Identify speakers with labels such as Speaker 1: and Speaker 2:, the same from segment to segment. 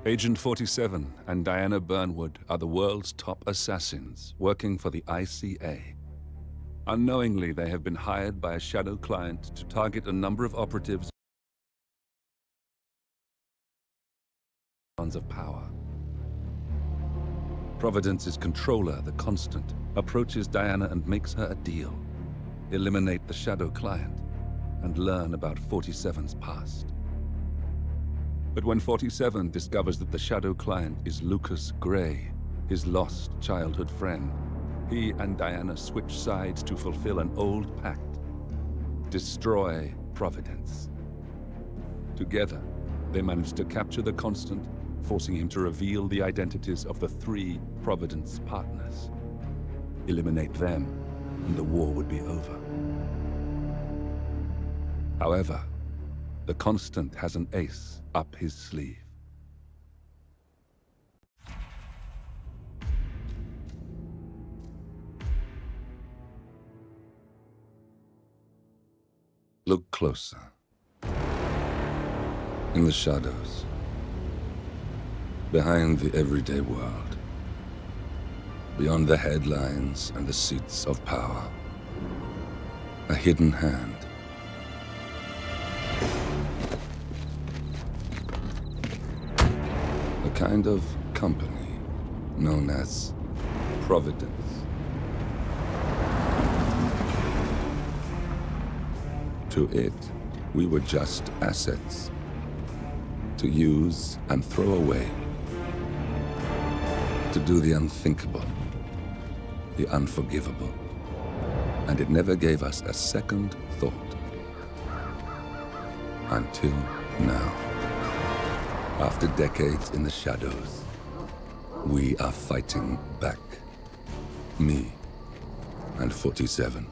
Speaker 1: Agent 47 and Diana Burnwood are the world's top assassins working for the ICA. Unknowingly, they have been hired by a shadow client to target a number of operatives of power. Providence's controller, the Constant, approaches Diana and makes her a deal. Eliminate the shadow client and learn about 47's past. But when 47 discovers that the shadow client is Lucas Grey, his lost childhood friend, he and Diana switch sides to fulfill an old pact: destroy Providence. Together, they manage to capture the Constant, forcing him to reveal the identities of the 3 Providence partners. Eliminate them, and the war would be over. However, the Constant has an ace up his sleeve. Look closer. In the shadows. Behind the everyday world. Beyond the headlines and the seats of power. A hidden hand. A kind of company known as Providence. To it, we were just assets. To use and throw away. To do the unthinkable, the unforgivable. And it never gave us a second thought. Until now. After decades in the shadows, we are fighting back. Me and 47.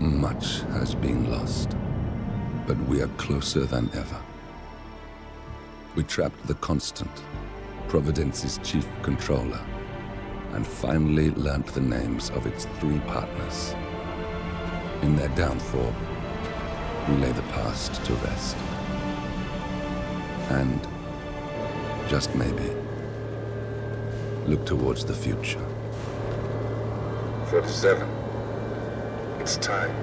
Speaker 1: Much has been lost, but we are closer than ever. We trapped the Constant, Providence's chief controller, and finally learnt the names of its 3 partners. In their downfall, we lay the past to rest. And, just maybe, look towards the future. 47. It's time.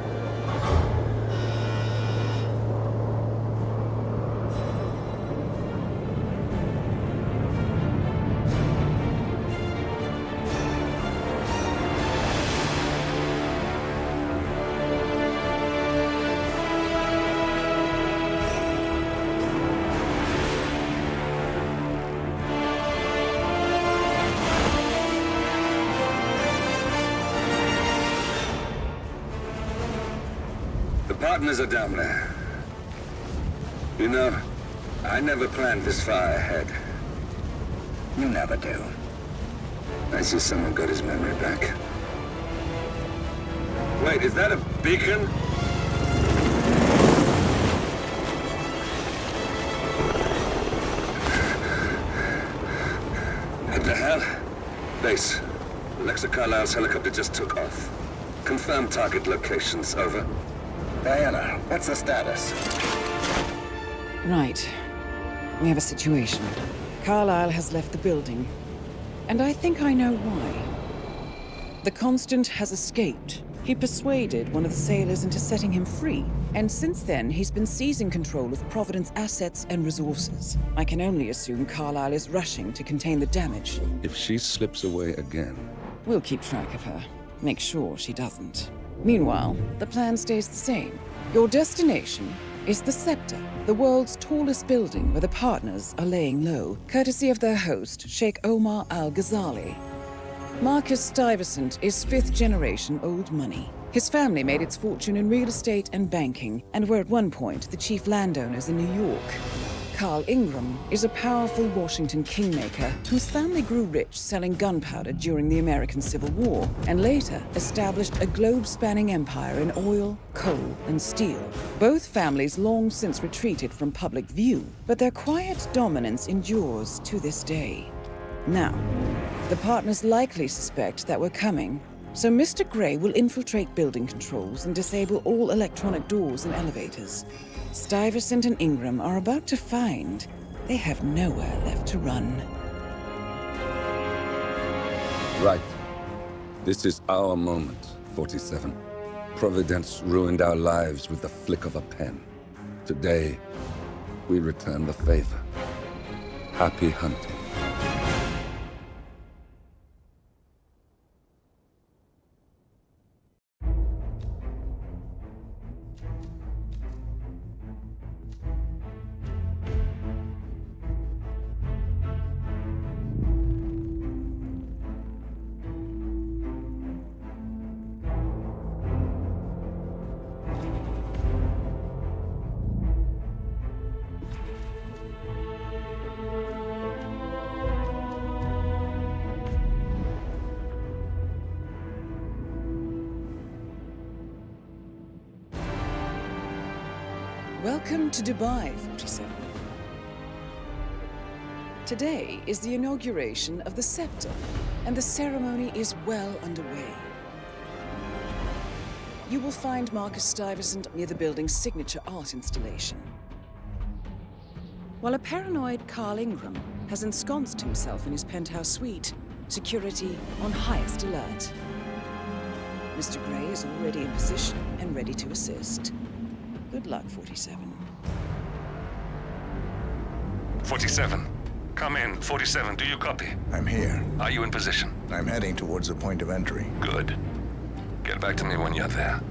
Speaker 2: Partners are down there. You know, I never planned this far ahead. You never do. I see someone got his memory back. Wait, is that a beacon? What the hell? Base. Alexa Carlisle's helicopter just took off. Confirm target locations, over. Diana, what's the status?
Speaker 3: Right. We have a situation. Carlisle has left the building. And I think I know why. The Constant has escaped. He persuaded one of the sailors into setting him free. And since then, he's been seizing control of Providence assets and resources. I can only assume Carlisle is rushing to contain the damage.
Speaker 1: If she slips away again...
Speaker 3: We'll keep track of her. Make sure she doesn't. Meanwhile, the plan stays the same. Your destination is the Scepter, the world's tallest building where the partners are laying low, courtesy of their host, Sheikh Omar Al-Ghazali. Marcus Stuyvesant is 5th-generation old money. His family made its fortune in real estate and banking, and were at one point the chief landowners in New York. Carl Ingram is a powerful Washington kingmaker whose family grew rich selling gunpowder during the American Civil War, and later established a globe-spanning empire in oil, coal, and steel. Both families long since retreated from public view, but their quiet dominance endures to this day. Now, the partners likely suspect that we're coming, so Mr. Grey will infiltrate building controls and disable all electronic doors and elevators. Stuyvesant and Ingram are about to find They have nowhere left to run.
Speaker 1: Right. This is our moment, 47. Providence ruined our lives with the flick of a pen. Today, we return the favor. Happy hunting.
Speaker 3: Welcome to Dubai, 47. Today is the inauguration of the scepter, and the ceremony is well underway. You will find Marcus Stuyvesant near the building's signature art installation. While a paranoid Carl Ingram has ensconced himself in his penthouse suite, security on highest alert. Mr. Grey is already in position and ready to assist. Good luck, 47.
Speaker 4: 47. Come in. 47, do you copy?
Speaker 5: I'm here.
Speaker 4: Are you in position?
Speaker 5: I'm heading towards the point of entry.
Speaker 4: Good. Get back to me when you're there.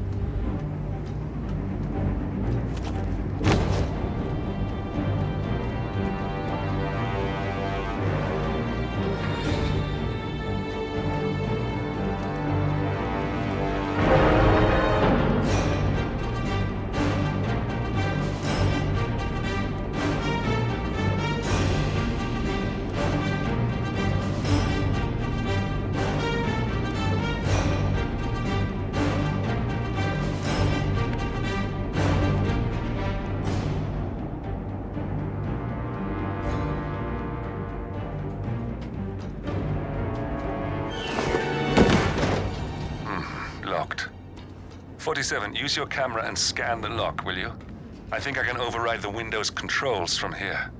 Speaker 4: Locked. 47, use your camera and scan the lock, will you? I think I can override the Windows controls from here.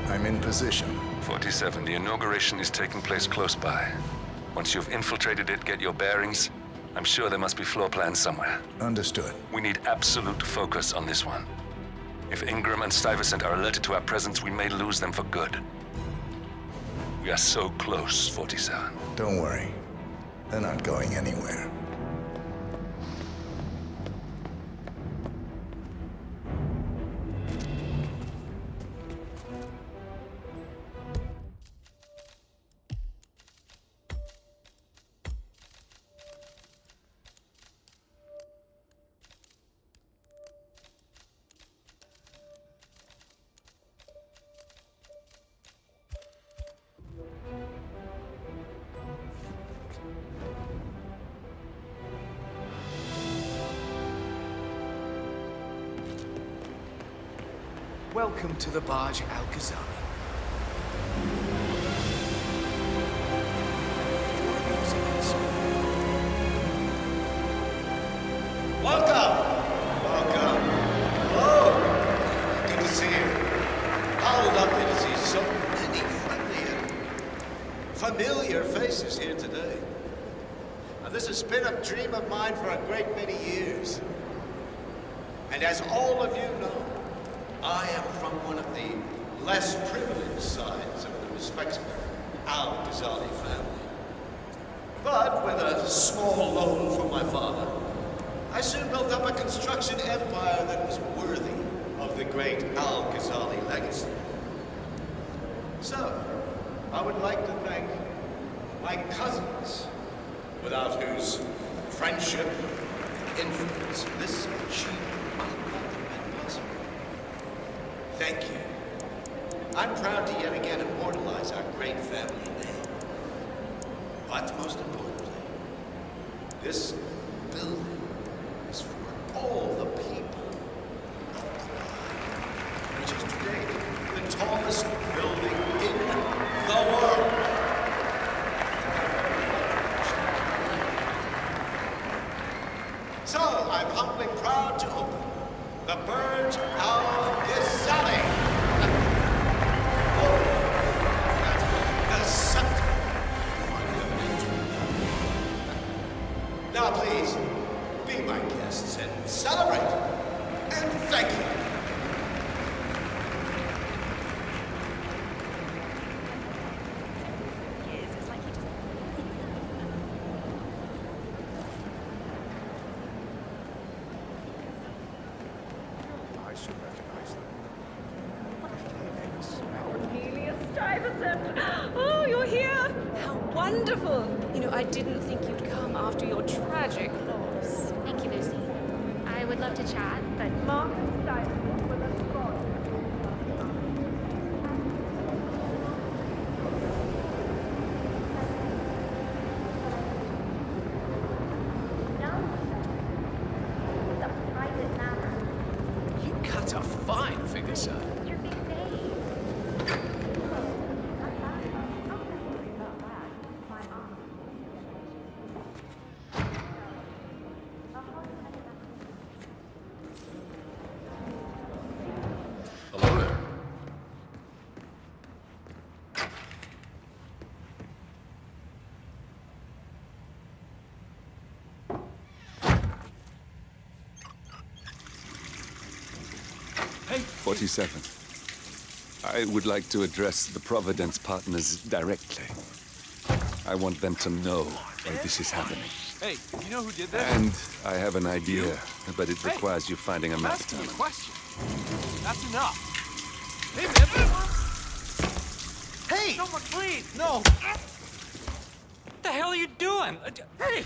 Speaker 5: I'm in position.
Speaker 4: 47, the inauguration is taking place close by. Once you've infiltrated it, get your bearings. I'm sure there must be floor plans somewhere.
Speaker 5: Understood.
Speaker 4: We need absolute focus on this one. If Ingram and Stuyvesant are alerted to our presence, we may lose them for good. We are so close, 47.
Speaker 5: Don't worry. They're not going anywhere.
Speaker 6: Welcome to the barge Al-Ghazali.
Speaker 7: Welcome. Oh, good to see you. How lovely to see so many friendly and familiar faces here today. Now, this has been a dream of mine for a great many years. And as all of you know, I am from one of the less privileged sides of the respected Al-Ghazali family. But with a small loan from my father, I soon built up a construction empire that was worthy of the great Al-Ghazali legacy. So, I would like to thank my cousins, without whose friendship and influence this achievement might not have been possible. Thank you. I'm proud to yet again immortalize our great family name. But most importantly, this building is for all the people of Providence, which is today the tallest building in the world. So, I'm humbly proud to open the Burj Al-Ghazali. Oh, the scepter. Now, please, be my guests and celebrate. And thank you.
Speaker 8: Oh, you're here! How wonderful! You know, I didn't think you'd come after your tragic loss.
Speaker 9: Thank you, Lucy. I would love to chat, but
Speaker 8: Mark and Stuyvesant were the gods.
Speaker 9: it's a private matter.
Speaker 6: You cut a fine figure, sir.
Speaker 9: It's your big day.
Speaker 4: Hello there.
Speaker 6: Hey,
Speaker 1: 47. I would like to address the Providence partners directly. I want them to know why this is happening.
Speaker 6: hey, you know who did this?
Speaker 1: And I have an idea, but it requires you finding a
Speaker 6: I'm
Speaker 1: map
Speaker 6: asking you a
Speaker 1: terminal.
Speaker 6: question. That's enough. Hey, man. Hey!
Speaker 10: No, but please!
Speaker 6: No!
Speaker 10: What the hell are you doing? Hey!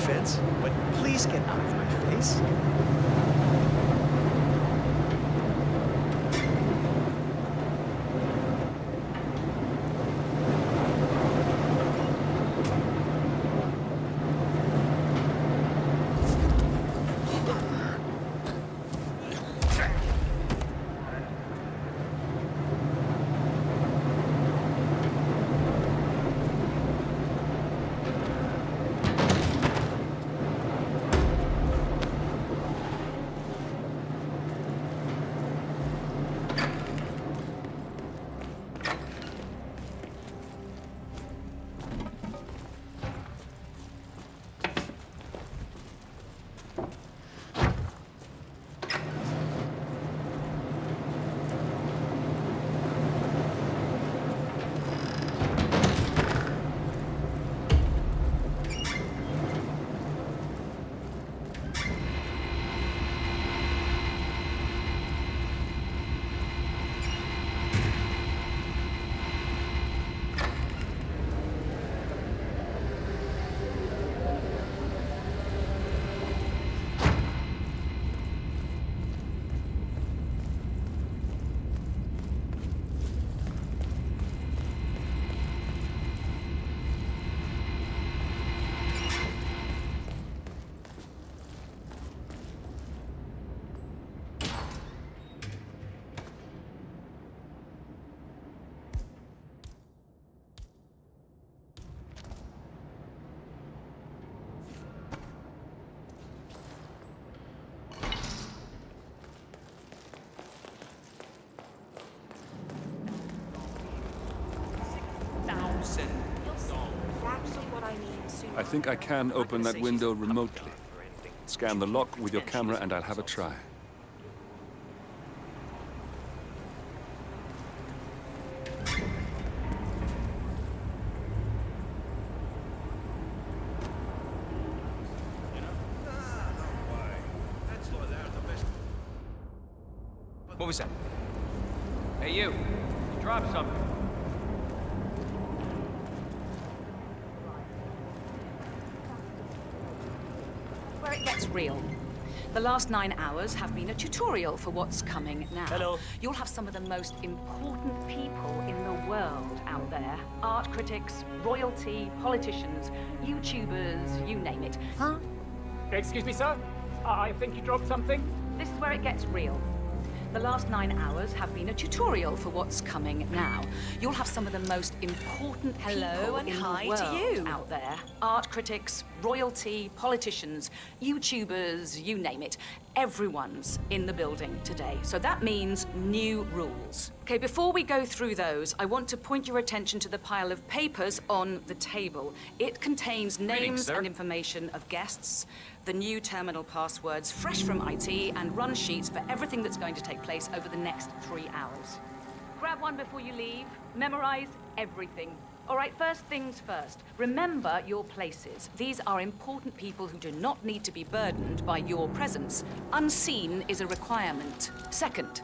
Speaker 6: offense, but please get out of my face.
Speaker 1: I think I can open that window remotely. Scan the lock with your camera and I'll have a try.
Speaker 10: What was that? Hey, you dropped something.
Speaker 11: Where it gets real. The last 9 hours have been a tutorial for what's coming now.
Speaker 10: Hello.
Speaker 11: You'll have some of the most important people in the world out there. Art critics, royalty, politicians, YouTubers, you name it.
Speaker 10: Huh? Excuse me, sir? I think you dropped something.
Speaker 11: This is where it gets real. The last 9 hours have been a tutorial for what's coming now. You'll have some of the most important people in the world out there. Art critics, royalty, politicians, YouTubers, you name it. Everyone's in the building today. So that means new rules. Okay, before we go through those, I want to point your attention to the pile of papers on the table. It contains names and information of guests, the new terminal passwords, fresh from IT, and run sheets for everything that's going to take place over the next 3 hours. Grab one before you leave. Memorize everything. All right, first things first. Remember your places. These are important people who do not need to be burdened by your presence. Unseen is a requirement. Second,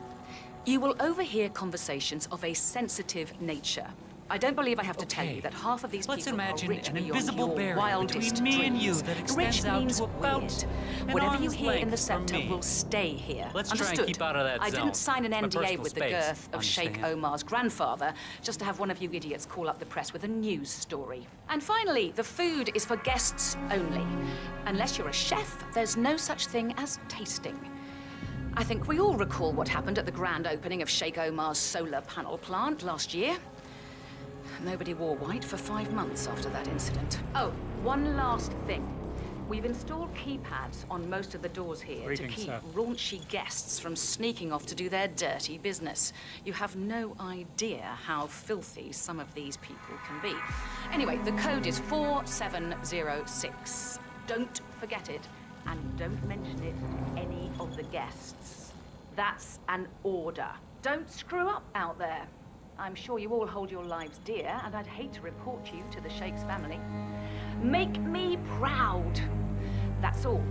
Speaker 11: you will overhear conversations of a sensitive nature. I don't believe I have to tell you that half of these people are rich beyond your wildest
Speaker 10: me and you
Speaker 11: dreams.
Speaker 10: that extends
Speaker 11: Rich
Speaker 10: out
Speaker 11: means
Speaker 10: to about
Speaker 11: weird.
Speaker 10: an
Speaker 11: Whatever you
Speaker 10: arm's
Speaker 11: hear in the
Speaker 10: length from
Speaker 11: sector
Speaker 10: me.
Speaker 11: will stay here.
Speaker 10: Let's try and
Speaker 11: Understood?
Speaker 10: keep out of that
Speaker 11: I
Speaker 10: zone.
Speaker 11: didn't sign an
Speaker 10: My
Speaker 11: NDA
Speaker 10: personal
Speaker 11: with the
Speaker 10: space,
Speaker 11: girth of Sheikh
Speaker 10: understand?
Speaker 11: Omar's grandfather just to have one of you idiots call up the press with a news story. And finally, the food is for guests only. Unless you're a chef, there's no such thing as tasting. I think we all recall what happened at the grand opening of Sheikh Omar's solar panel plant last year. Nobody wore white for 5 months after that incident. Oh, one last thing. We've installed keypads on most of the doors here to keep raunchy guests from sneaking off to do their dirty business. You have no idea how filthy some of these people can be. Anyway, the code is 4706. Don't forget it, and don't mention it to any of the guests. That's an order. Don't screw up out there. I'm sure you all hold your lives dear, and I'd hate to report you to the Sheikh's family. Make me proud. That's all.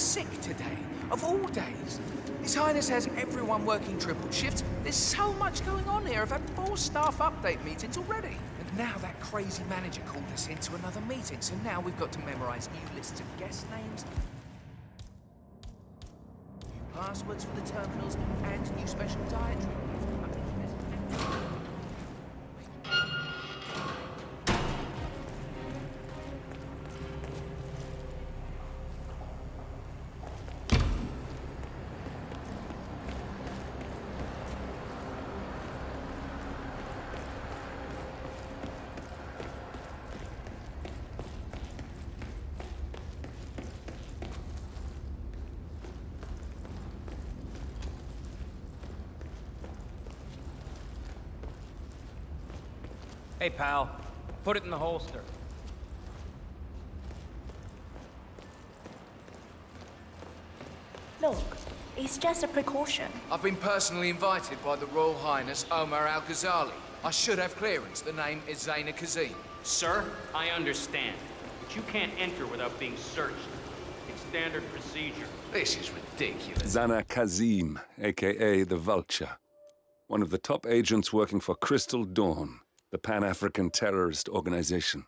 Speaker 6: sick today, of all days. His Highness has everyone working triple shifts. There's so much going on here. I've had 4 staff update meetings already. And now that crazy manager called us into another meeting, so now we've got to memorize new lists of guest names, new passwords for the terminals, and new special dietary.
Speaker 10: Hey, pal. Put it in the holster.
Speaker 12: Look, it's just a precaution.
Speaker 6: I've been personally invited by the Royal Highness Omar Al-Ghazali. I should have clearance. The name is Zaina Kazim.
Speaker 10: Sir, I understand. But you can't enter without being searched. It's standard procedure.
Speaker 6: This is ridiculous.
Speaker 1: Zana Kazim, a.k.a. the Vulture. One of the top agents working for Crystal Dawn, the Pan-African terrorist organization.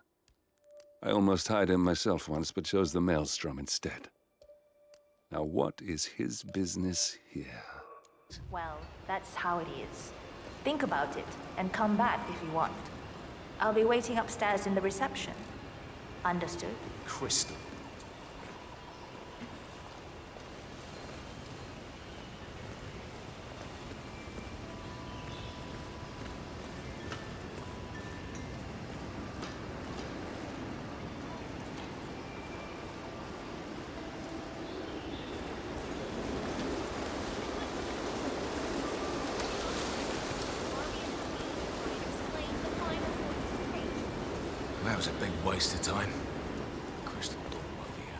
Speaker 1: I almost hired him myself once, but chose the maelstrom instead. Now what is his business here?
Speaker 12: Well, that's how it is. Think about it, and come back if you want. I'll be waiting upstairs in the reception. Understood?
Speaker 6: Crystal. That was a big waste of time. Crystal Dawn Mafia.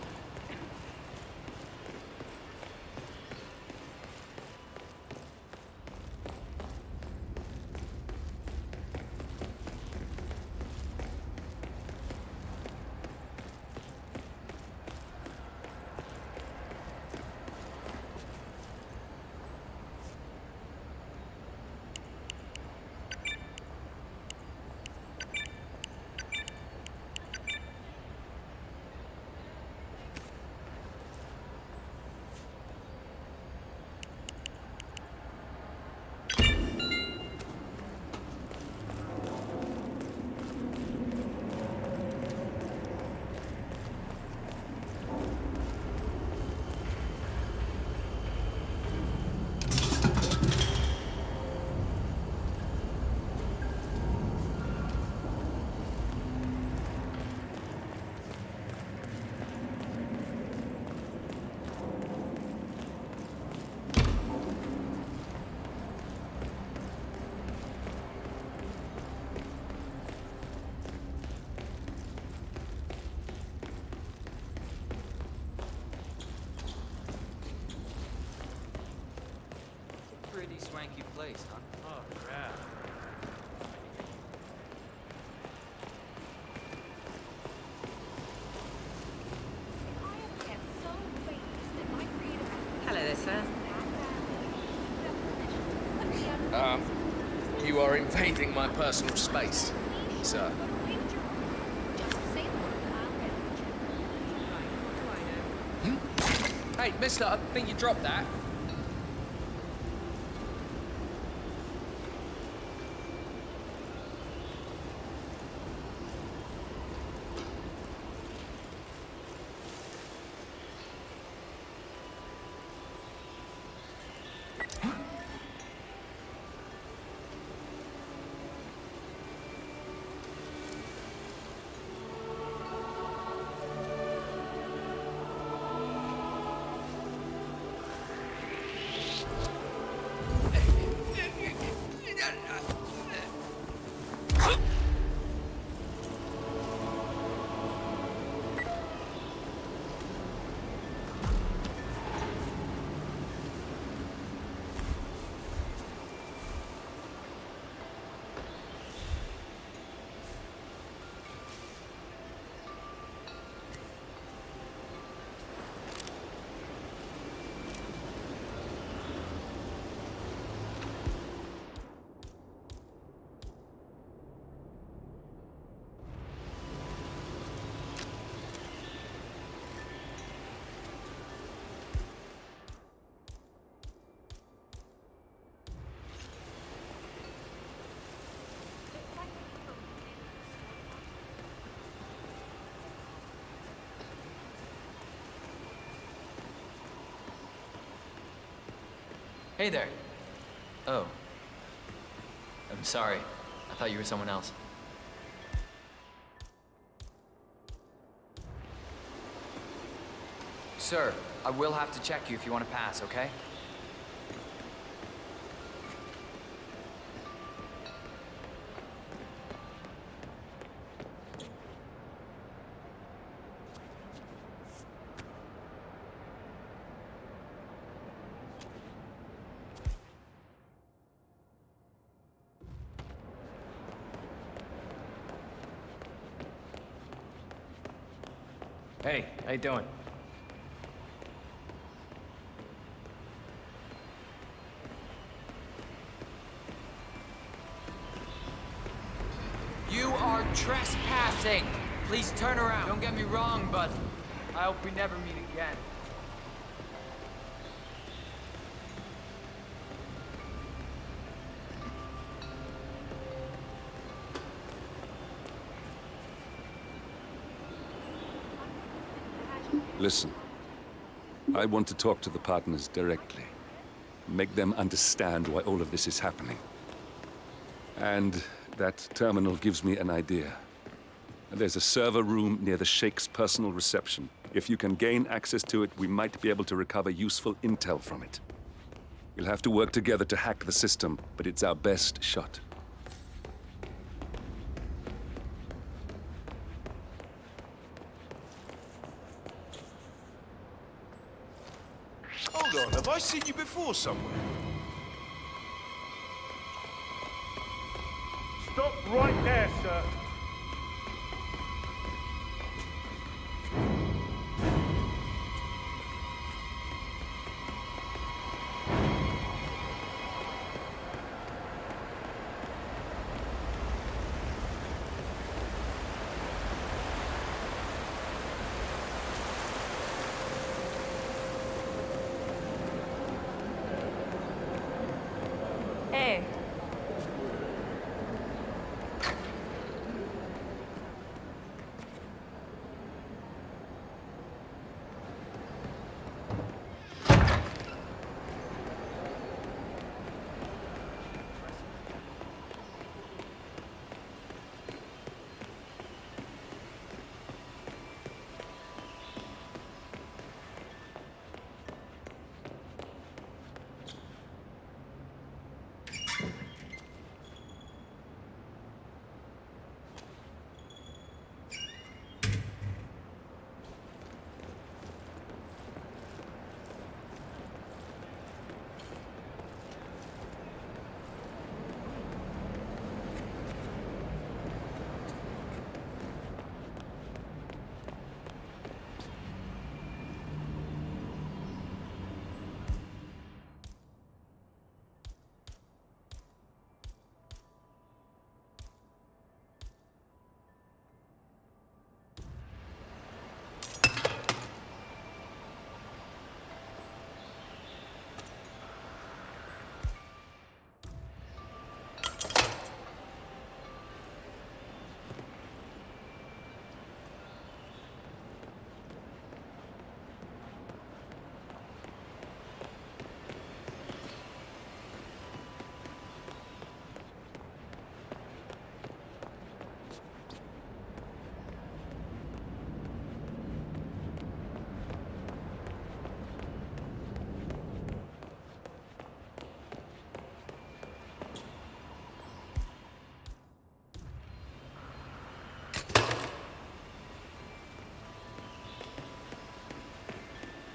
Speaker 10: Pretty swanky place, huh? Oh, yeah.
Speaker 11: Hello there, sir.
Speaker 6: You are invading my personal space, sir. Hey, mister, I think you dropped that.
Speaker 13: Hey there. Oh. I'm sorry. I thought you were someone else. Sir, I will have to check you if you want to pass, okay? Hey, how you doing?
Speaker 14: You are trespassing! Please turn around. Don't get me wrong, but I hope we never meet again.
Speaker 1: Listen, I want to talk to the partners directly. Make them understand why all of this is happening. And that terminal gives me an idea. There's a server room near the Sheikh's personal reception. If you can gain access to it, we might be able to recover useful intel from it. We'll have to work together to hack the system, but it's our best shot.
Speaker 7: Hold on, have I seen you before somewhere?
Speaker 15: Stop right there, sir.
Speaker 12: Hey.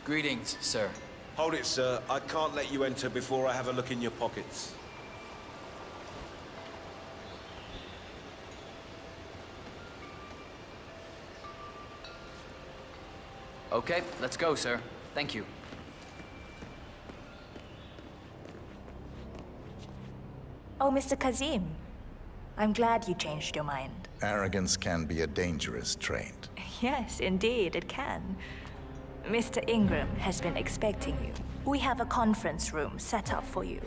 Speaker 13: Greetings, sir.
Speaker 7: Hold it, sir. I can't let you enter before I have a look in your pockets.
Speaker 13: Okay, let's go, sir. Thank you.
Speaker 12: Oh, Mr. Kazim. I'm glad you changed your mind.
Speaker 5: Arrogance can be a dangerous trait.
Speaker 12: Yes, indeed, it can. Mr. Ingram has been expecting you. We have a conference room set up for you.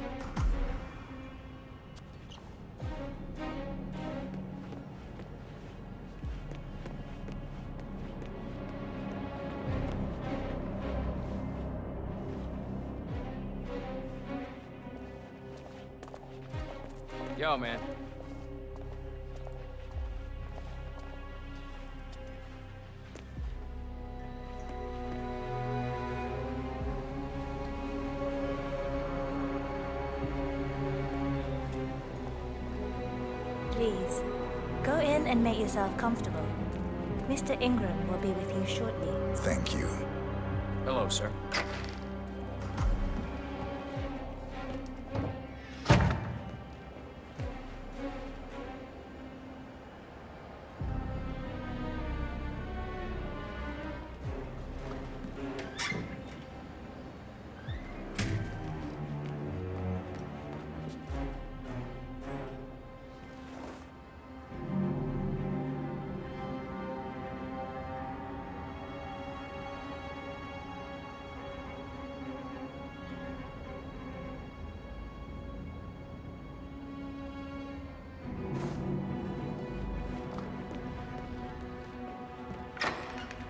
Speaker 14: Yo, man.
Speaker 12: Please, go in and make yourself comfortable. Mr. Ingram will be with you shortly.
Speaker 5: Thank you.
Speaker 14: Hello, sir.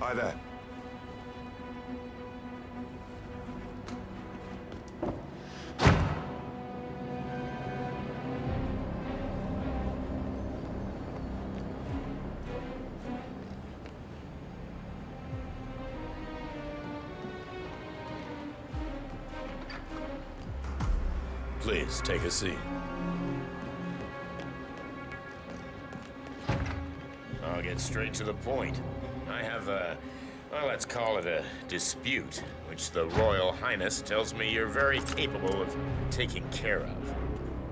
Speaker 16: Hi there.
Speaker 17: Please, take a seat. I'll get straight to the point. I have well, let's call it a dispute, which the Royal Highness tells me you're very capable of taking care of.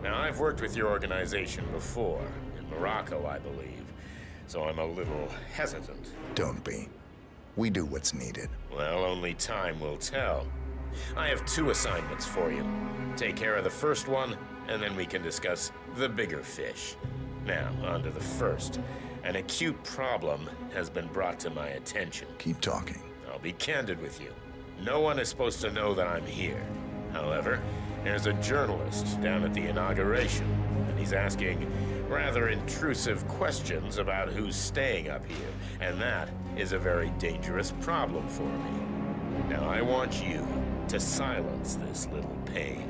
Speaker 17: Now, I've worked with your organization before, in Morocco, I believe, so I'm a little hesitant.
Speaker 5: Don't be. We do what's needed.
Speaker 17: Well, only time will tell. I have 2 assignments for you. Take care of the first one, and then we can discuss the bigger fish. Now, on to the first. An acute problem has been brought to my attention.
Speaker 5: Keep talking.
Speaker 17: I'll be candid with you. No one is supposed to know that I'm here. However, there's a journalist down at the inauguration, and he's asking rather intrusive questions about who's staying up here, and that is a very dangerous problem for me. Now, I want you to silence this little pain.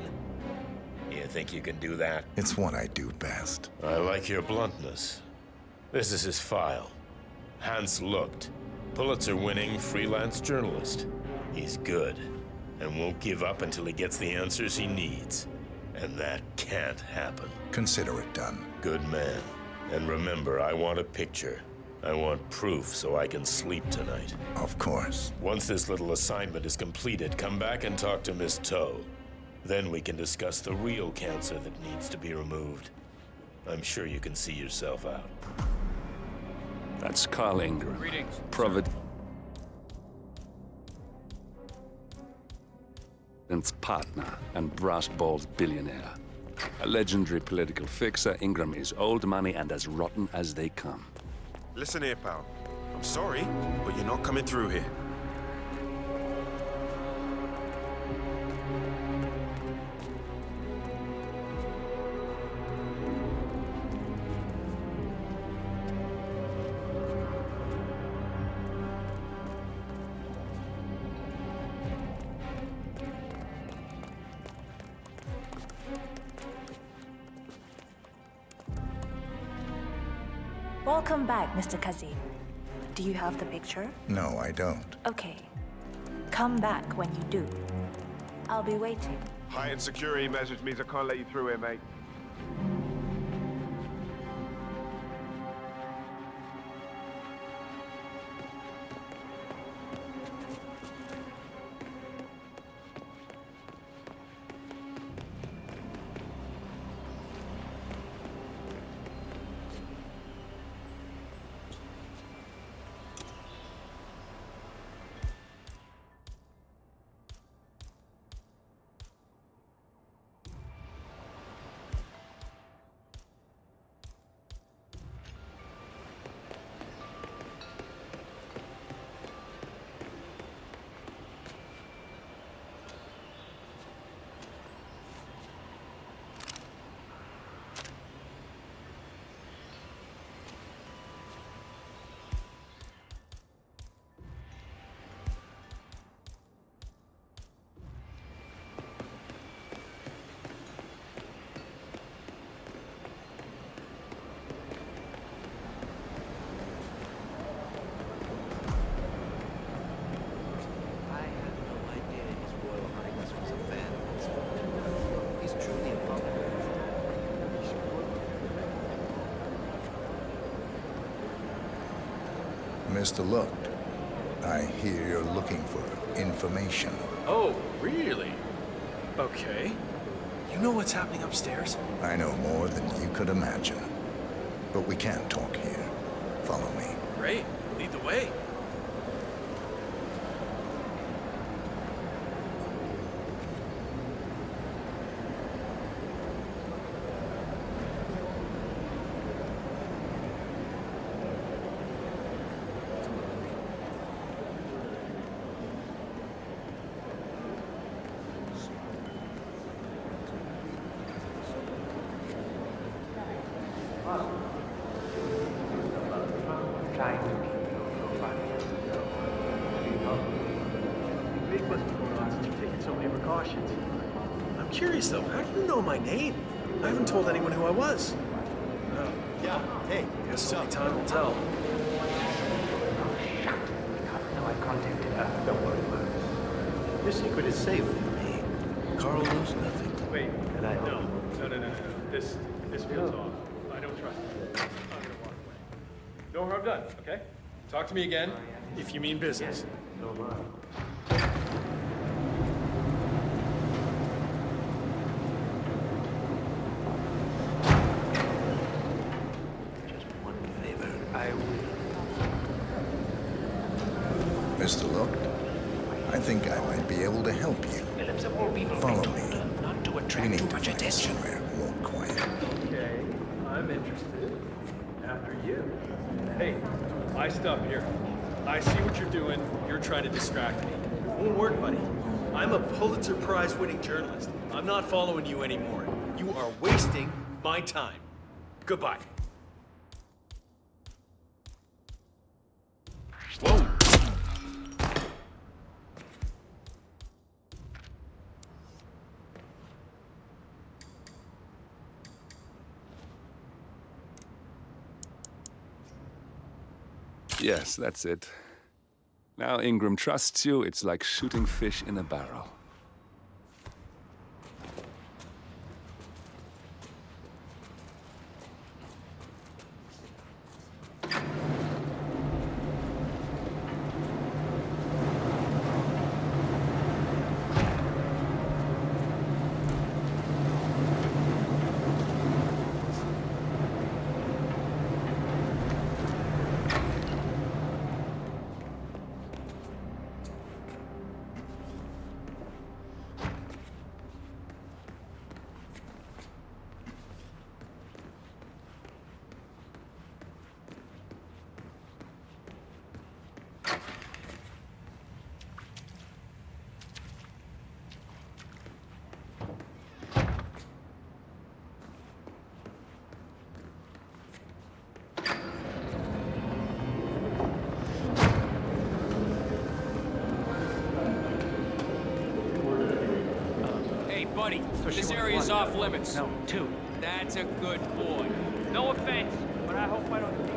Speaker 17: You think you can do that?
Speaker 5: It's what I do best.
Speaker 17: I like your bluntness. This is his file. Hans Lucht, Pulitzer-winning freelance journalist. He's good, and won't give up until he gets the answers he needs. And that can't happen.
Speaker 5: Consider it done.
Speaker 17: Good man. And remember, I want a picture. I want proof so I can sleep tonight.
Speaker 5: Of course.
Speaker 17: Once this little assignment is completed, come back and talk to Miss Toe. Then we can discuss the real cancer that needs to be removed. I'm sure you can see yourself out.
Speaker 1: That's Carl Ingram.
Speaker 14: Greetings.
Speaker 1: Providence partner and brass-balled billionaire. A legendary political fixer, Ingram is old money and as rotten as they come.
Speaker 16: Listen here, pal. I'm sorry, but you're not coming through here.
Speaker 12: Welcome back, Mr. Kazim. Do you have the picture?
Speaker 5: No, I don't.
Speaker 12: Okay. Come back when you do. I'll be waiting.
Speaker 15: Heightened security measures means I can't let you through here, mate.
Speaker 5: Mr. Looked, I hear you're looking for information.
Speaker 18: Oh, really? Okay. You know what's happening upstairs?
Speaker 5: I know more than you could imagine. But we can't talk here. Follow me.
Speaker 18: Great. Lead the way. I'm curious though, how do you know my name? I haven't told anyone who I was. Oh.
Speaker 7: Yeah, hey,
Speaker 18: Guess only time will tell.
Speaker 7: Your secret is safe with me. Carl knows nothing.
Speaker 18: Wait,
Speaker 7: And I
Speaker 18: no.
Speaker 7: know.
Speaker 18: No. This feels off. I don't trust you. I'm gonna walk away. No harm done, okay? Talk to me again if you mean business.
Speaker 7: No mind. Just one favor. I will.
Speaker 5: Mr. Looked, I think I might be able to help you. Follow me. We need to find somewhere more quiet.
Speaker 18: Okay, I'm interested. After you. Hey, I stop here. I see what you're doing. You're trying to distract me. Won't work, buddy. I'm a Pulitzer Prize winning journalist. I'm not following you anymore. You are wasting my time. Goodbye. Whoa!
Speaker 1: Yes, that's it. Now Ingram trusts you, it's like shooting fish in a barrel.
Speaker 10: Buddy, this area's off limits.
Speaker 14: No, 2.
Speaker 10: That's a good boy. No offense, but I hope I don't...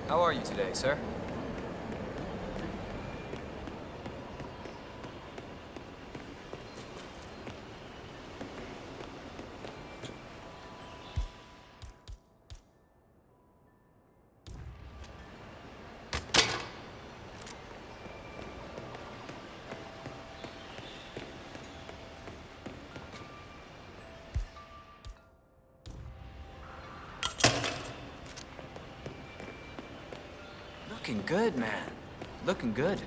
Speaker 13: How are you today, sir? Looking good, man. Looking good.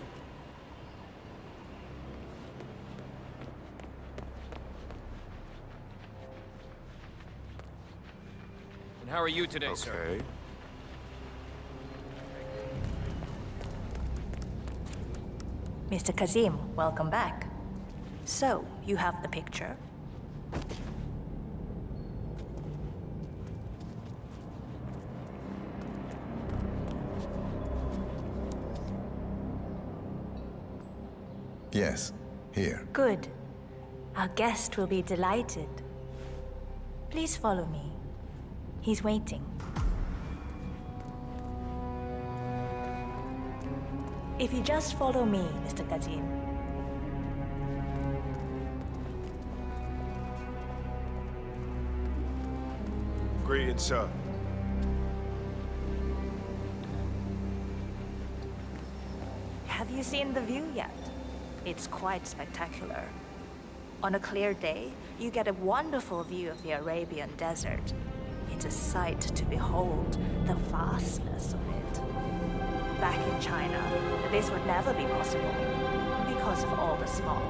Speaker 10: And how are you today, sir?
Speaker 12: Mr. Kazim, welcome back. So, you have the picture?
Speaker 5: Yes, here.
Speaker 12: Good. Our guest will be delighted. Please follow me. He's waiting. If you just follow me, Mr. Kazim.
Speaker 15: Greetings, sir.
Speaker 12: Have you seen the view yet? It's quite spectacular. On a clear day, you get a wonderful view of the Arabian desert. It's a sight to behold, the vastness of it. Back in China, this would never be possible because of all the smog.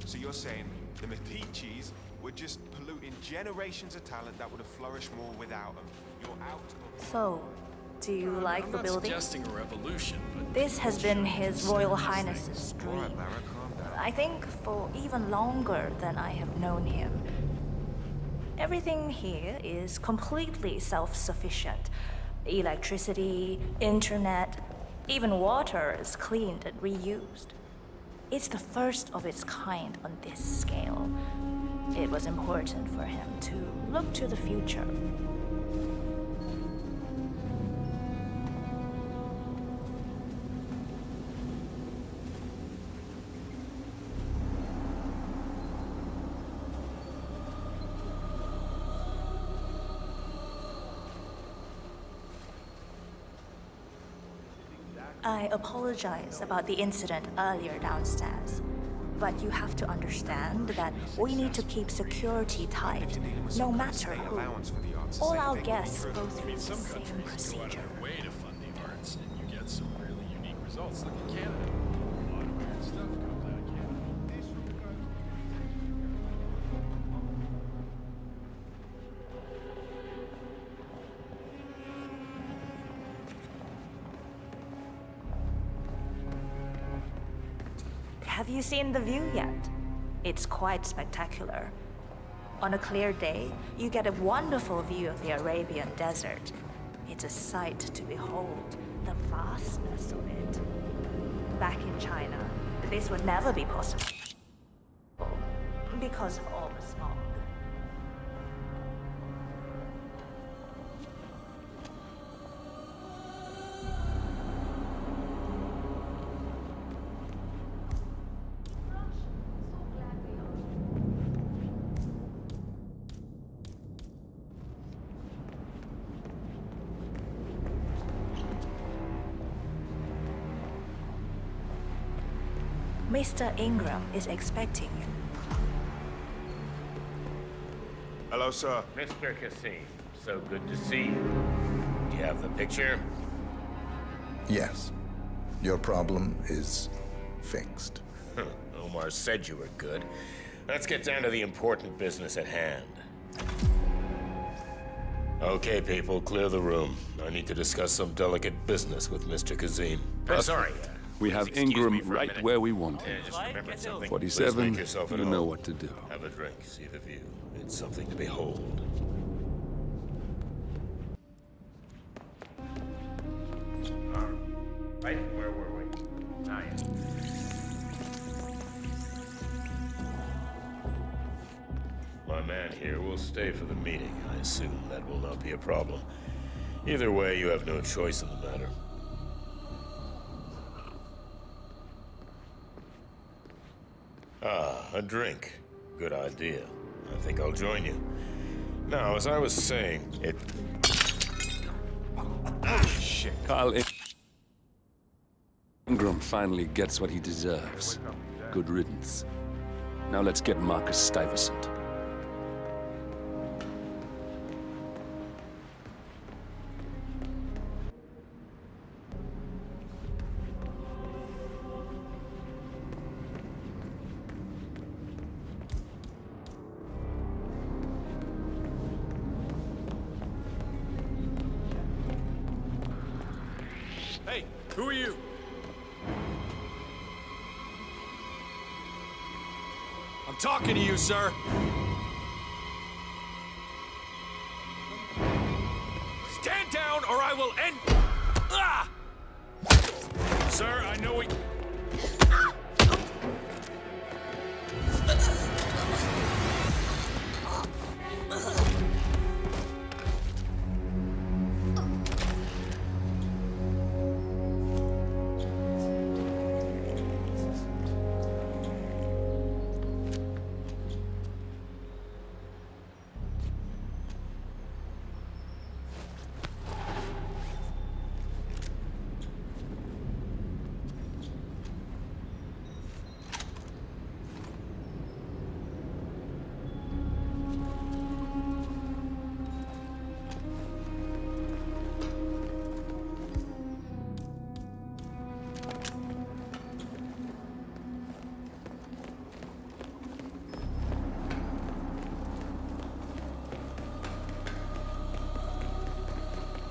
Speaker 16: So you're saying the Medicis were just polluting generations of talent that would have flourished more without them? You're out of...
Speaker 12: So, do you like the building?
Speaker 18: I'm not suggesting a revolution, but...
Speaker 12: This has been His Royal Highness's dream. I think for even longer than I have known him. Everything here is completely self-sufficient. Electricity, internet, even water is cleaned and reused. It's the first of its kind on this scale. It was important for him to look to the future. I apologize about the incident earlier downstairs, but you have to understand that we need to keep security tight, no matter who. All our guests go through the same procedure.
Speaker 18: Way to fund the arts, and you get some really unique results. Look at Canada. A lot of weird stuff comes out of Canada.
Speaker 12: Have you seen the view yet? It's quite spectacular. On a clear day, you get a wonderful view of the Arabian desert. It's a sight to behold, the vastness of it. Back in China, this would never be possible because of all the smog. Mr. Ingram is expecting you.
Speaker 16: Hello, sir.
Speaker 17: Mr. Kazim, so good to see you. Do you have the picture?
Speaker 5: Yes. Your problem is fixed.
Speaker 17: Omar said you were good. Let's get down to the important business at hand. Okay, people, clear the room. I need to discuss some delicate business with Mr. Kazim. I'm sorry.
Speaker 1: We have Ingram right where we want him.
Speaker 17: Just remembered something.
Speaker 1: 47,
Speaker 17: Please make yourself at
Speaker 1: you know
Speaker 17: home.
Speaker 1: what to do.
Speaker 17: Have a drink, see the view. It's something to behold. Right, where were we? My man here will stay for the meeting. I assume that will not be a problem. Either way, you have no choice in the matter. Ah, a drink. Good idea. I think I'll join you. Now, as I was saying,
Speaker 1: Shit. Carl Ingram finally gets what he deserves. Good riddance. Now let's get Marcus Stuyvesant.
Speaker 18: Hey, who are you? I'm talking to you, sir.
Speaker 16: Stand down
Speaker 19: or I will end... Ah! Sir, I know we...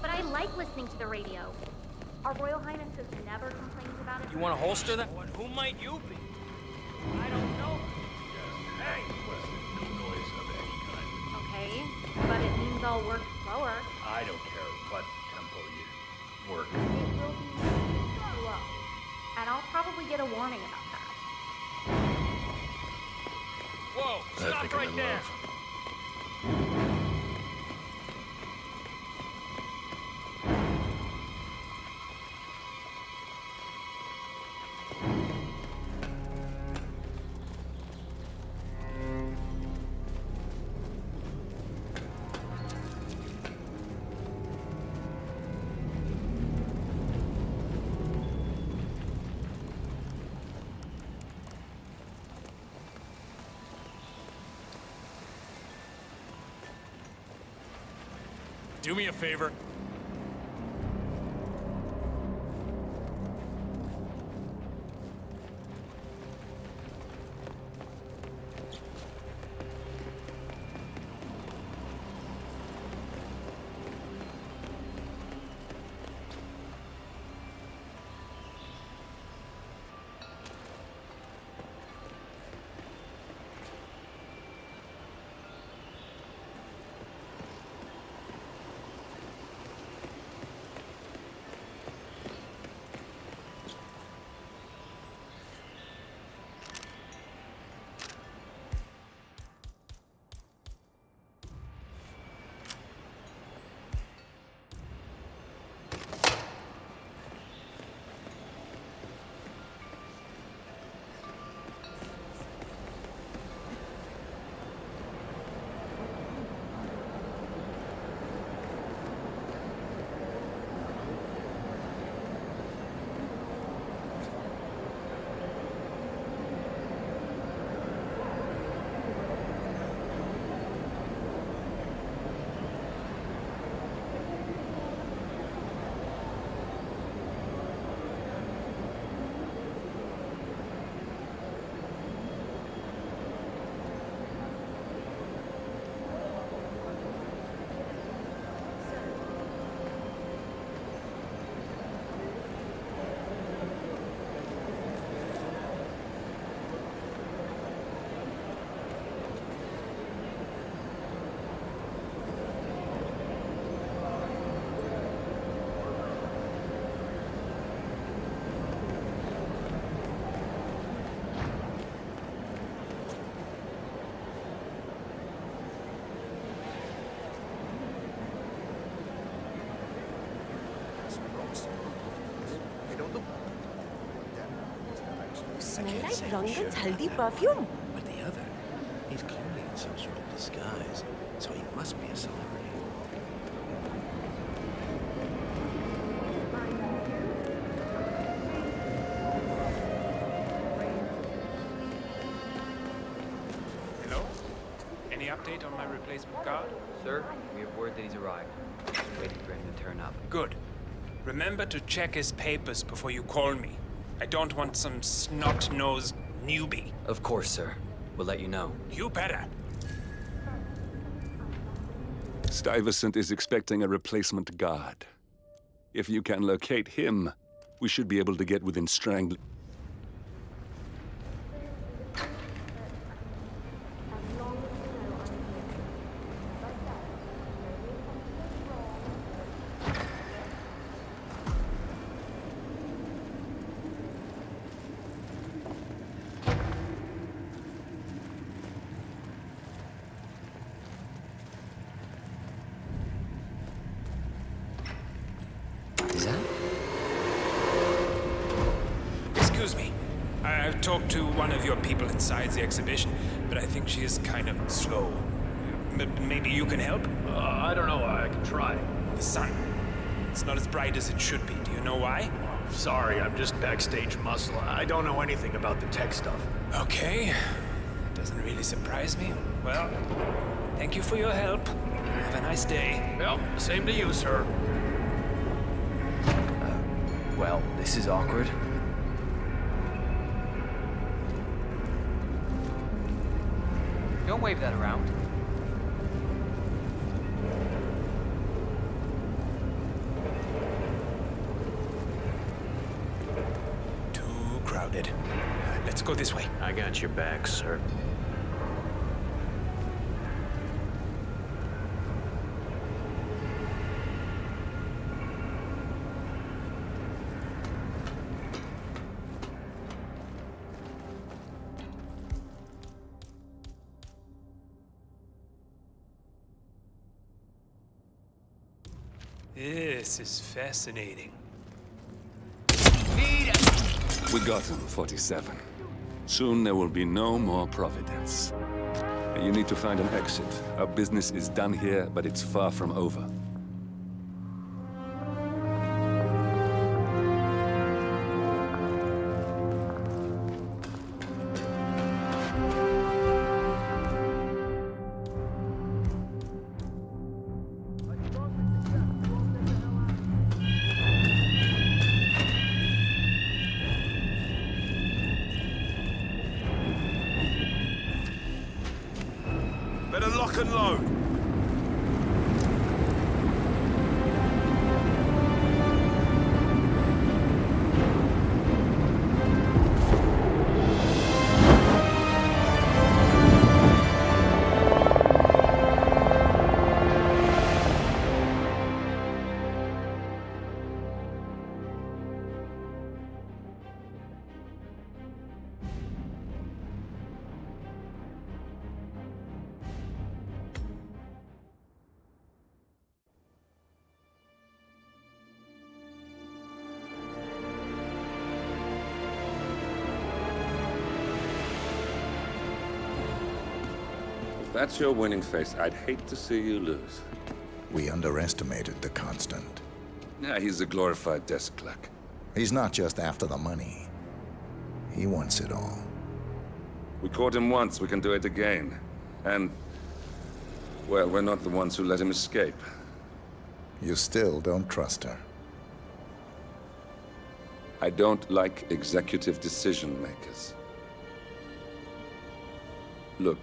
Speaker 9: I like listening to the radio. Our Royal Highnesses never complains about it.
Speaker 10: You want to holster that? Who might you be? I don't know.
Speaker 9: Hey! No noise of any kind. Okay, but it means I'll work slower.
Speaker 18: I don't care what tempo you work.
Speaker 9: It will be slow. And I'll probably get a warning about that.
Speaker 10: Whoa! Stop right there!
Speaker 19: Do me a favor.
Speaker 20: Smell like Rangan's healthy perfume.
Speaker 21: But the other, he's clearly in some sort of disguise, so he must be a celebrity.
Speaker 22: Hello? Any update on my replacement guard?
Speaker 13: Sir, we have word that he's arrived. Just waiting for him to turn up.
Speaker 22: Good. Remember to check his papers before you call me. I don't want some snot-nosed newbie.
Speaker 13: Of course, sir. We'll let you know.
Speaker 22: You better.
Speaker 1: Stuyvesant is expecting a replacement guard. If you can locate him, we should be able to get within strangling.
Speaker 22: talked to one of your people inside the exhibition, but I think she is kind of slow. Maybe you can help?
Speaker 18: I don't know. I can try.
Speaker 22: The sun. It's not as bright as it should be. Do you know why?
Speaker 18: Sorry, I'm just backstage muscle. I don't know anything about the tech stuff.
Speaker 22: Okay. That doesn't really surprise me. Well, thank you for your help. Have a nice day.
Speaker 18: Well, same to you, sir.
Speaker 14: Well, this is awkward. Don't wave that around.
Speaker 22: Too crowded. Let's go this way.
Speaker 18: I got your back, sir.
Speaker 22: This is fascinating.
Speaker 1: We got him, 47. Soon there will be no more Providence. You need to find an exit. Our business is done here, but it's far from over.
Speaker 16: Better lock and load.
Speaker 1: If that's your winning face, I'd hate to see you lose.
Speaker 5: We underestimated the Constant.
Speaker 1: Yeah, he's a glorified desk clerk.
Speaker 5: He's not just after the money. He wants it all.
Speaker 1: We caught him once, we can do it again. And, well, we're not the ones who let him escape.
Speaker 5: You still don't trust her.
Speaker 1: I don't like executive decision makers. Look,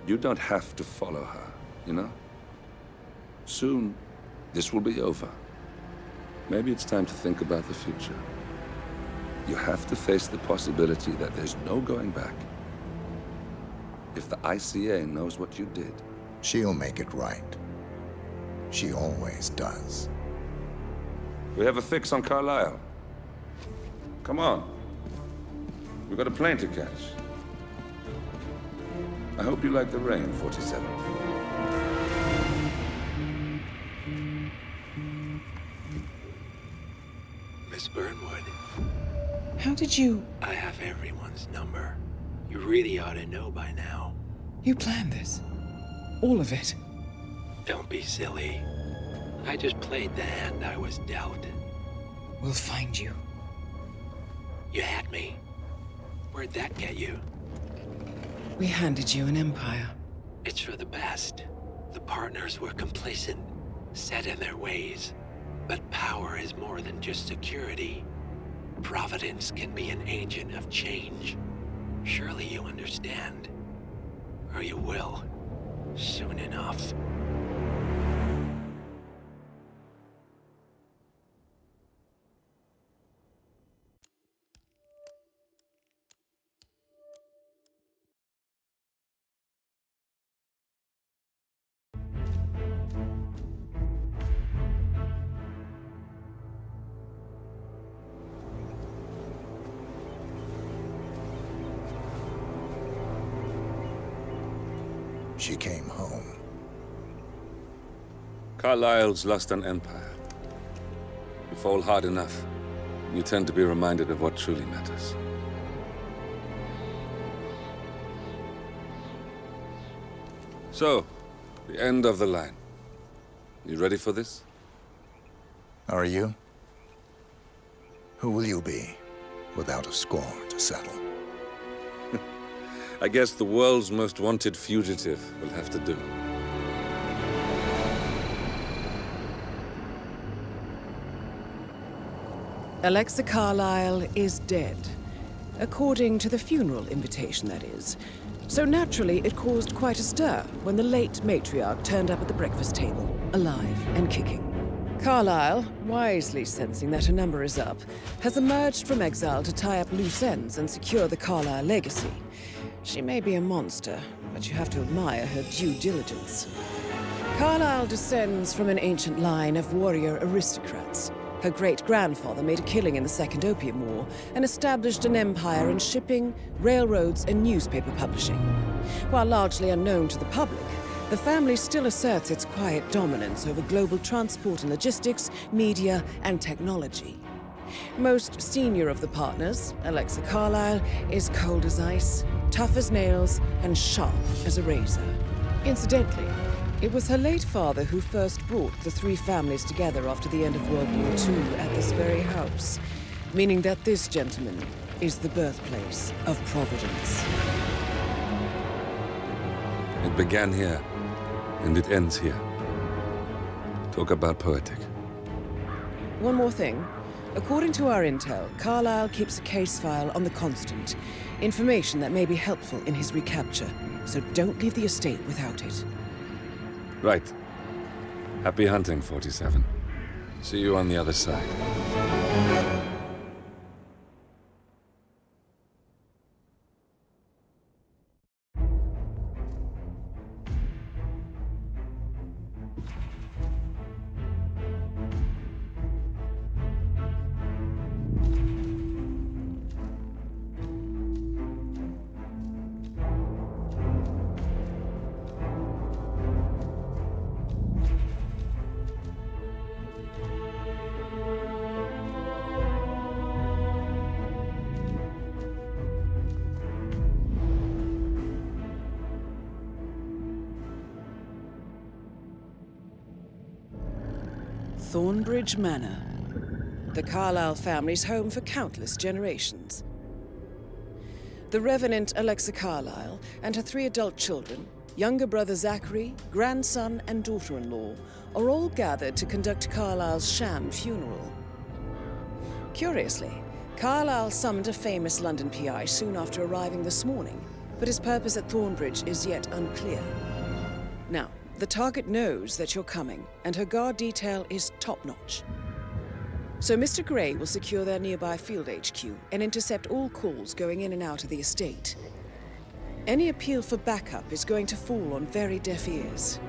Speaker 1: you don't have to follow her, you know? Soon, this will be over. Maybe it's time to think about the future. You have to face the possibility that there's no going back. If the ICA knows what you did,
Speaker 5: she'll make it right. She always does.
Speaker 1: We have a fix on Carlisle. Come on. We've got a plane to catch. I hope you like the rain, 47.
Speaker 2: Miss Burnwood.
Speaker 3: How did you...
Speaker 2: I have everyone's number. You really ought to know by now.
Speaker 3: You planned this? All of it?
Speaker 2: Don't be silly. I just played the hand I was dealt.
Speaker 3: We'll find you.
Speaker 2: You had me. Where'd that get you?
Speaker 3: We handed you an empire.
Speaker 2: It's for the best. The partners were complacent, set in their ways. But power is more than just security. Providence can be an agent of change. Surely you understand. Or you will. Soon enough.
Speaker 5: She came home.
Speaker 1: Carlisle's lost an empire. You fall hard enough, you tend to be reminded of what truly matters. So, the end of the line. You ready for this?
Speaker 5: Are you? Who will you be, without a score to settle?
Speaker 1: I guess the world's most wanted fugitive will have to do.
Speaker 3: Alexa Carlyle is dead. According to the funeral invitation, that is. So naturally, it caused quite a stir when the late matriarch turned up at the breakfast table, alive and kicking. Carlyle, wisely sensing that her number is up, has emerged from exile to tie up loose ends and secure the Carlyle legacy. She may be a monster, but you have to admire her due diligence. Carlyle descends from an ancient line of warrior aristocrats. Her great-grandfather made a killing in the Second Opium War and established an empire in shipping, railroads, and newspaper publishing. While largely unknown to the public, the family still asserts its quiet dominance over global transport and logistics, media, and technology. Most senior of the partners, Alexa Carlyle, is cold as ice, tough as nails, and sharp as a razor. Incidentally, it was her late father who first brought the three families together after the end of World War II at this very house, meaning that this gentleman is the birthplace of Providence.
Speaker 1: It began here, and it ends here. Talk about poetic.
Speaker 3: One more thing. According to our intel, Carlyle keeps a case file on the Constant, information that may be helpful in his recapture, so don't leave the estate without it.
Speaker 1: Right. Happy hunting, 47. See you on the other side.
Speaker 3: Thornbridge Manor, the Carlyle family's home for countless generations. The Revenant Alexa Carlyle and her 3 adult children, younger brother Zachary, grandson, and daughter-in-law, are all gathered to conduct Carlyle's sham funeral. Curiously, Carlyle summoned a famous London PI soon after arriving this morning, but his purpose at Thornbridge is yet unclear. Now, the target knows that you're coming, and her guard detail is top-notch. So Mr. Grey will secure their nearby field HQ and intercept all calls going in and out of the estate. Any appeal for backup is going to fall on very deaf ears.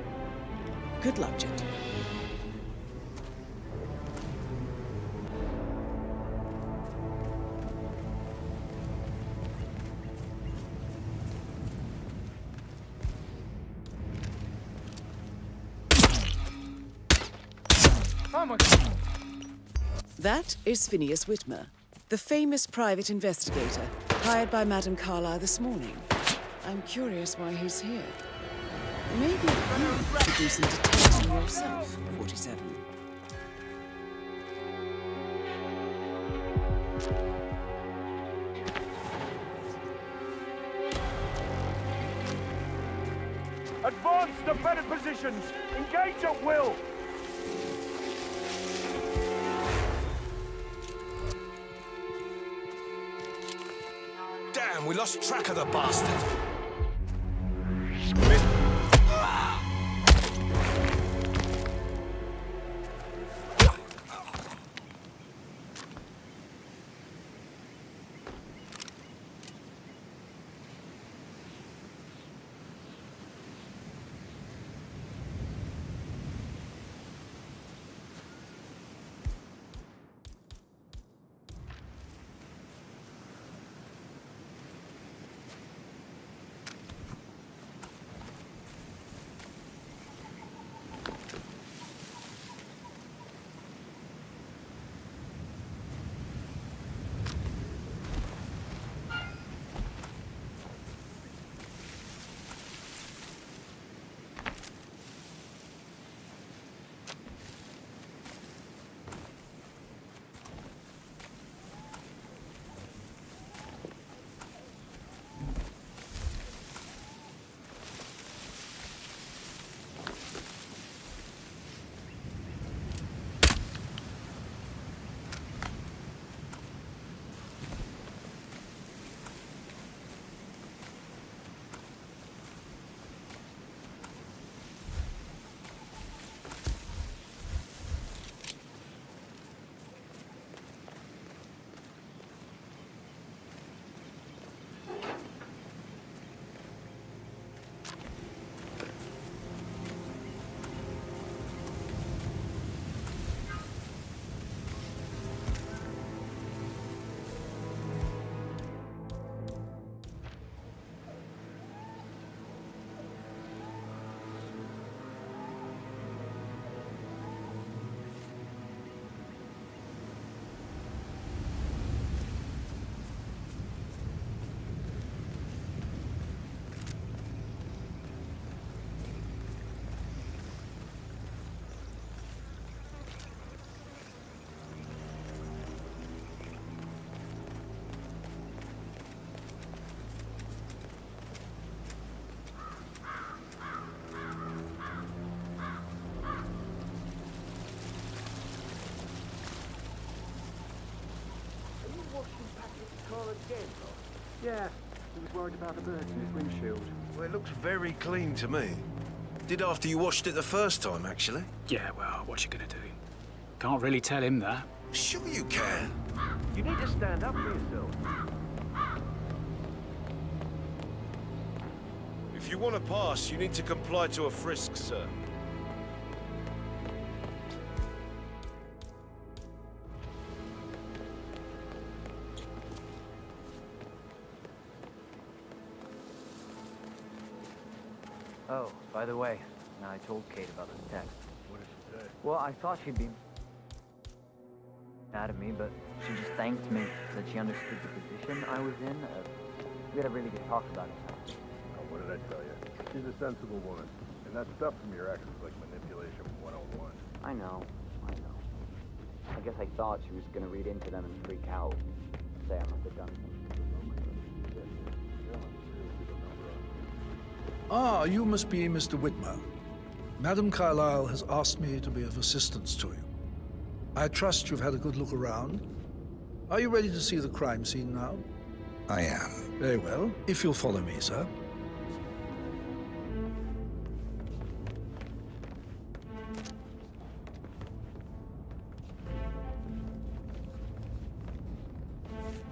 Speaker 3: Good luck, gentlemen.
Speaker 6: Oh my God.
Speaker 3: That is Phineas Whitmer, the famous private investigator hired by Madame Carlyle this morning. I'm curious why he's here. Maybe you could do some detecting yourself, 47.
Speaker 19: Advance to better positions! Engage at will!
Speaker 7: Damn, we lost track of the bastard.
Speaker 18: dead, though? Yeah. He was worried about a bird in his windshield.
Speaker 15: Well, it looks very clean to me. Did after you washed it the first time, actually.
Speaker 4: Yeah, well, what you gonna do? Can't really tell him that.
Speaker 15: Sure you can.
Speaker 18: You need to stand up for yourself.
Speaker 15: If you want to pass, you need to comply to a frisk, sir.
Speaker 8: Oh, by the way, I told Kate about this text.
Speaker 18: What did she say?
Speaker 8: Well, I thought she'd be mad at me, but she just thanked me that she understood the position I was in. We had a really good talk about it.
Speaker 18: Oh, what did I tell you? She's a sensible woman. And that stuff from your ex is like manipulation 101.
Speaker 8: I know. I guess I thought she was gonna read into them and freak out. Say I must have done something.
Speaker 23: Ah, you must be Mr. Whitmer. Madam Carlyle has asked me to be of assistance to you. I trust you've had a good look around. Are you ready to see the crime scene now?
Speaker 5: I am.
Speaker 23: Very well. If you'll follow me, sir.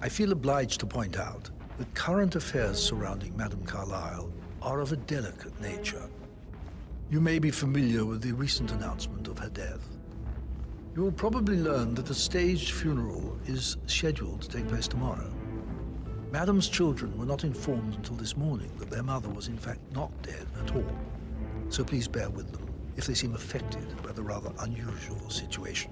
Speaker 23: I feel obliged to point out that current affairs surrounding Madame Carlyle are of a delicate nature. You may be familiar with the recent announcement of her death. You will probably learn that a staged funeral is scheduled to take place tomorrow. Madame's children were not informed until this morning that their mother was in fact not dead at all. So please bear with them if they seem affected by the rather unusual situation.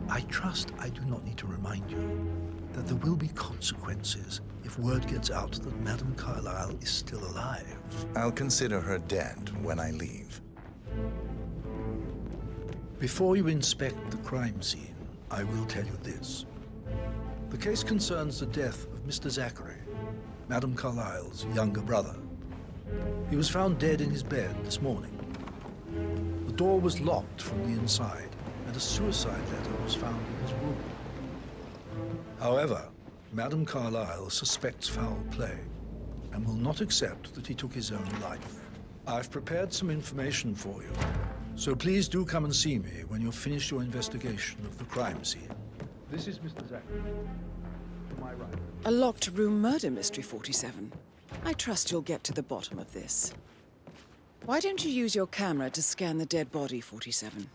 Speaker 23: I trust I do not need to remind you that there will be consequences if word gets out that Madame Carlyle is still alive.
Speaker 5: I'll consider her dead when I leave.
Speaker 23: Before you inspect the crime scene, I will tell you this. The case concerns the death of Mr. Zachary, Madame Carlyle's younger brother. He was found dead in his bed this morning. The door was locked from the inside, and a suicide letter was found in his room. However, Madame Carlyle suspects foul play and will not accept that he took his own life. I've prepared some information for you, so please do come and see me when you've finished your investigation of the crime scene. This is Mr. Zachary. To my right.
Speaker 3: A locked room murder mystery, 47. I trust you'll get to the bottom of this. Why don't you use your camera to scan the dead body, 47?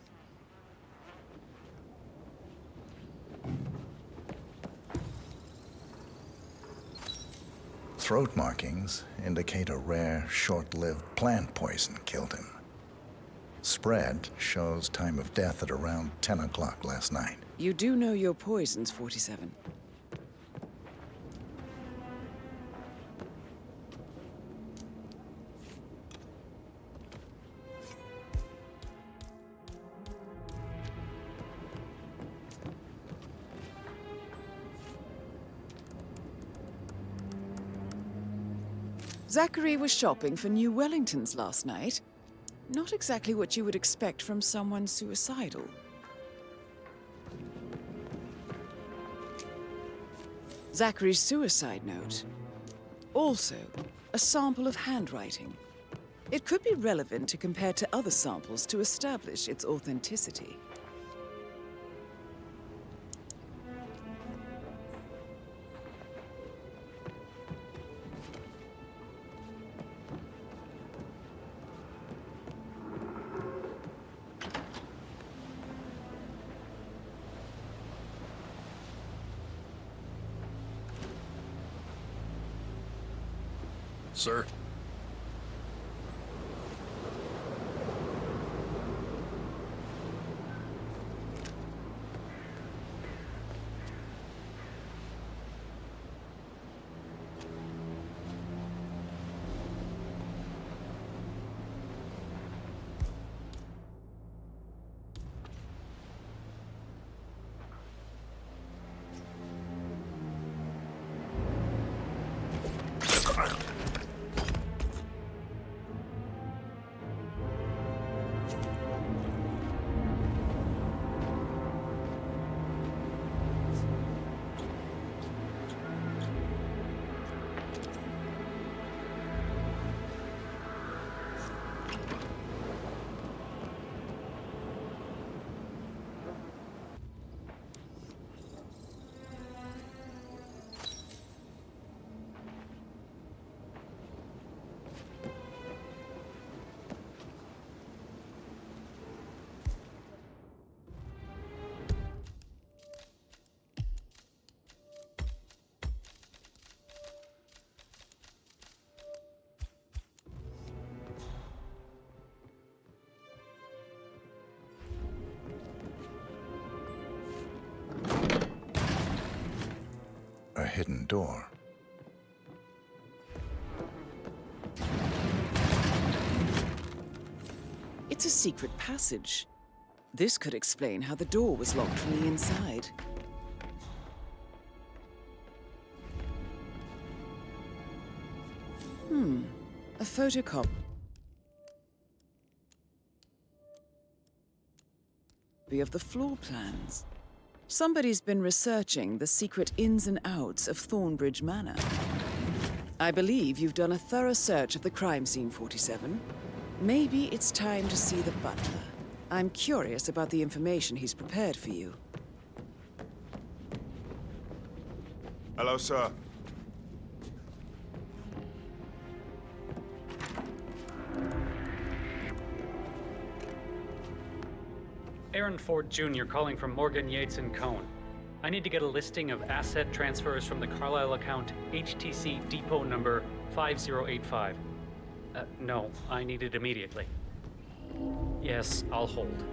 Speaker 5: Throat markings indicate a rare, short-lived plant poison killed him. Spread shows time of death at around 10 o'clock last night.
Speaker 3: You do know your poisons, 47. Zachary was shopping for new Wellingtons last night. Not exactly what you would expect from someone suicidal. Zachary's suicide note. Also, a sample of handwriting. It could be relevant to compare to other samples to establish its authenticity.
Speaker 23: Sir?
Speaker 5: hidden door.
Speaker 3: It's a secret passage. This could explain how the door was locked from the inside. A photocopy of the floor plans. Somebody's been researching the secret ins and outs of Thornbridge Manor. I believe you've done a thorough search of the crime scene, 47. Maybe it's time to see the butler. I'm curious about the information he's prepared for you.
Speaker 16: Hello, sir.
Speaker 11: Aaron Ford Jr. calling from Morgan, Yates & Cohn. I need to get a listing of asset transfers from the Carlisle account HTC depot number 5085. No, I need it immediately. Yes, I'll hold.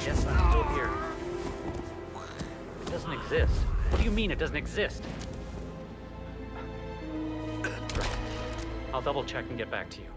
Speaker 11: Yes, I'm still here. It doesn't exist. What do you mean it doesn't exist? I'll double check and get back to you.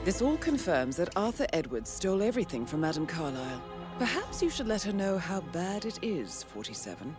Speaker 3: This all confirms that Arthur Edwards stole everything from Madame Carlisle. Perhaps you should let her know how bad it is, 47.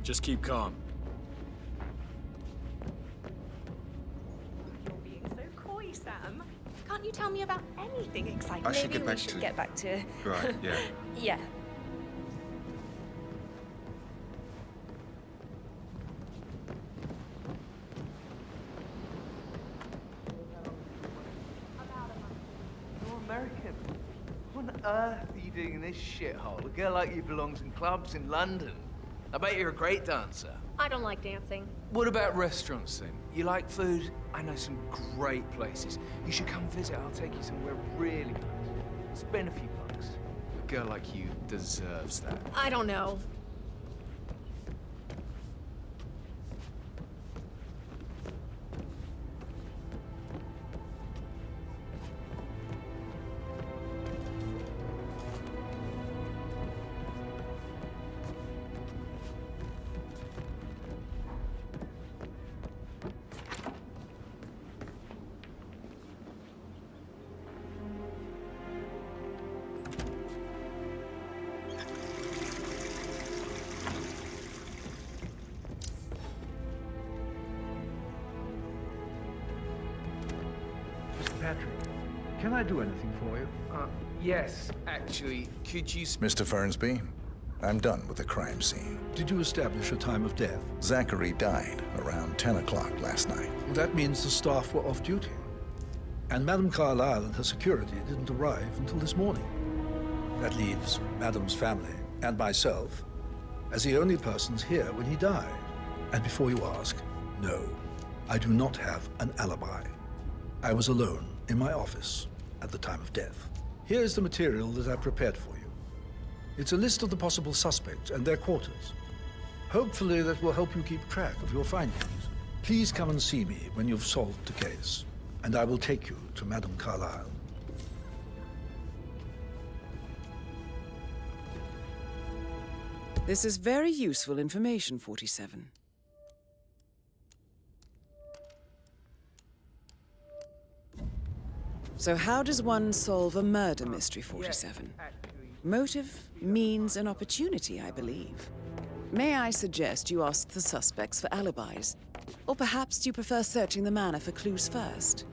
Speaker 18: Just keep calm.
Speaker 20: You're being so coy, Sam. Can't you tell me about anything exciting?
Speaker 16: I should
Speaker 20: Maybe
Speaker 16: get back
Speaker 20: we should
Speaker 16: to-
Speaker 20: get back to...
Speaker 16: Right, yeah.
Speaker 20: Yeah.
Speaker 6: You're American. What on earth are you doing in this shithole? A girl like you belongs in clubs in London. I bet you're a great dancer.
Speaker 9: I don't like dancing.
Speaker 6: What about restaurants then? You like food? I know some great places. You should come visit. I'll take you somewhere really nice. Spend a few bucks. A girl like you deserves that.
Speaker 9: I don't know.
Speaker 23: Patrick, can I do anything for you?
Speaker 6: Yes, actually, could you...
Speaker 5: Mr. Fernsby, I'm done with the crime scene.
Speaker 23: Did you establish a time of death?
Speaker 5: Zachary died around 10 o'clock last night.
Speaker 23: Well, that means the staff were off duty. And Madame Carlyle and her security didn't arrive until this morning. That leaves Madame's family and myself as the only persons here when he died. And before you ask, no, I do not have an alibi. I was alone in my office at the time of death. Here is the material that I prepared for you. It's a list of the possible suspects and their quarters. Hopefully that will help you keep track of your findings. Please come and see me when you've solved the case, and I will take you to Madame Carlyle.
Speaker 3: This is very useful information, 47. So how does one solve a murder mystery, 47? Motive, means, and opportunity, I believe. May I suggest you ask the suspects for alibis? Or perhaps do you prefer searching the manor for clues first?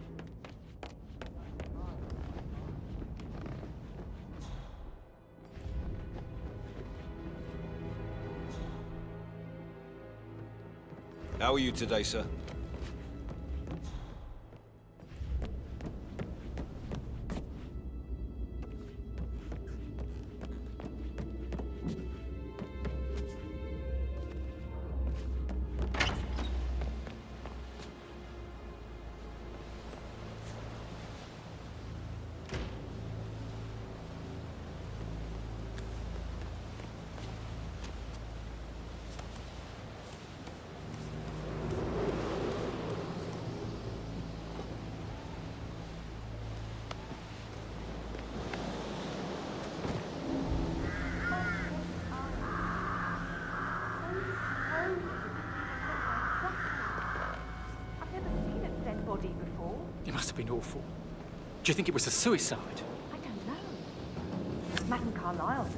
Speaker 15: How are you today, sir?
Speaker 4: It must have been awful. Do you think it was a suicide?
Speaker 9: I don't know. Madame Carlyle.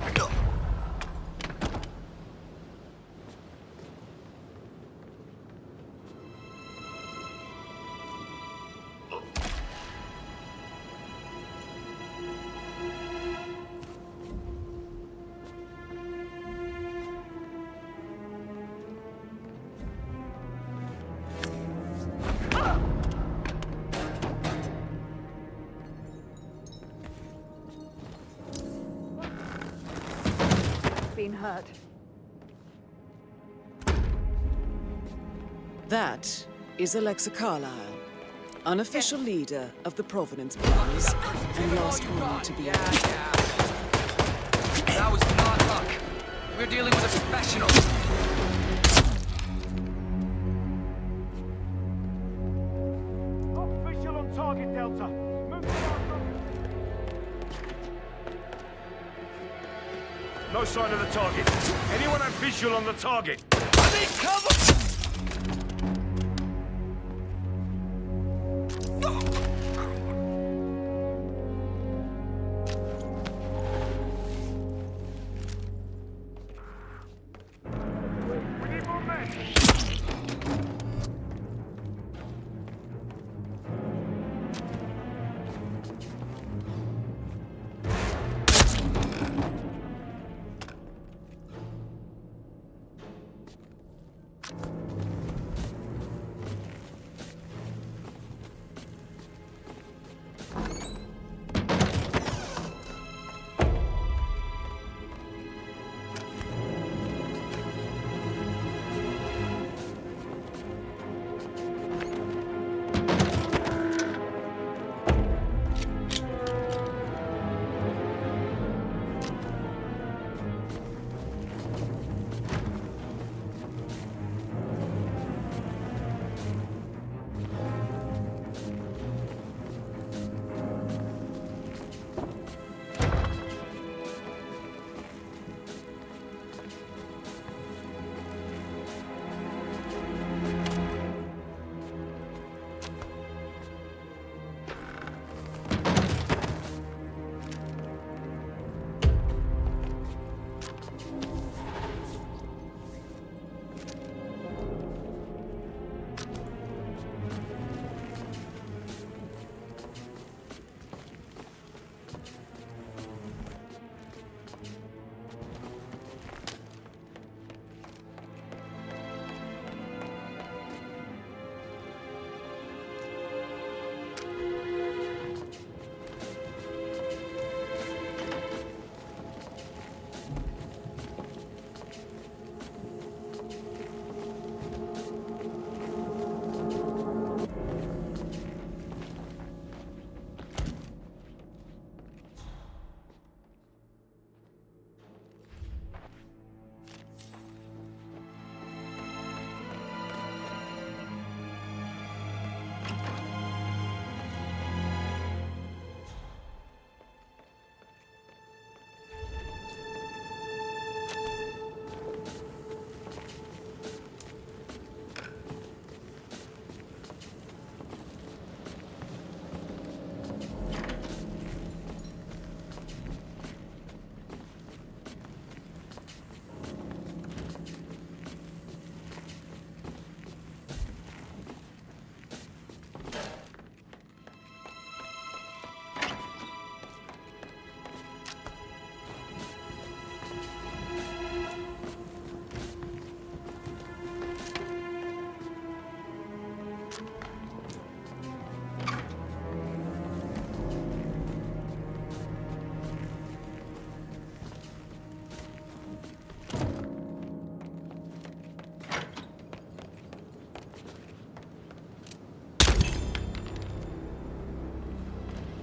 Speaker 9: Been hurt.
Speaker 3: That is Alexa Carlyle, unofficial leader of the Providence boys, and last one to be
Speaker 14: That was not luck. We're dealing with a professional.
Speaker 19: Official on target, Delta. Move to no sign of the target. Anyone have visual on the target? I need cover! We need more men!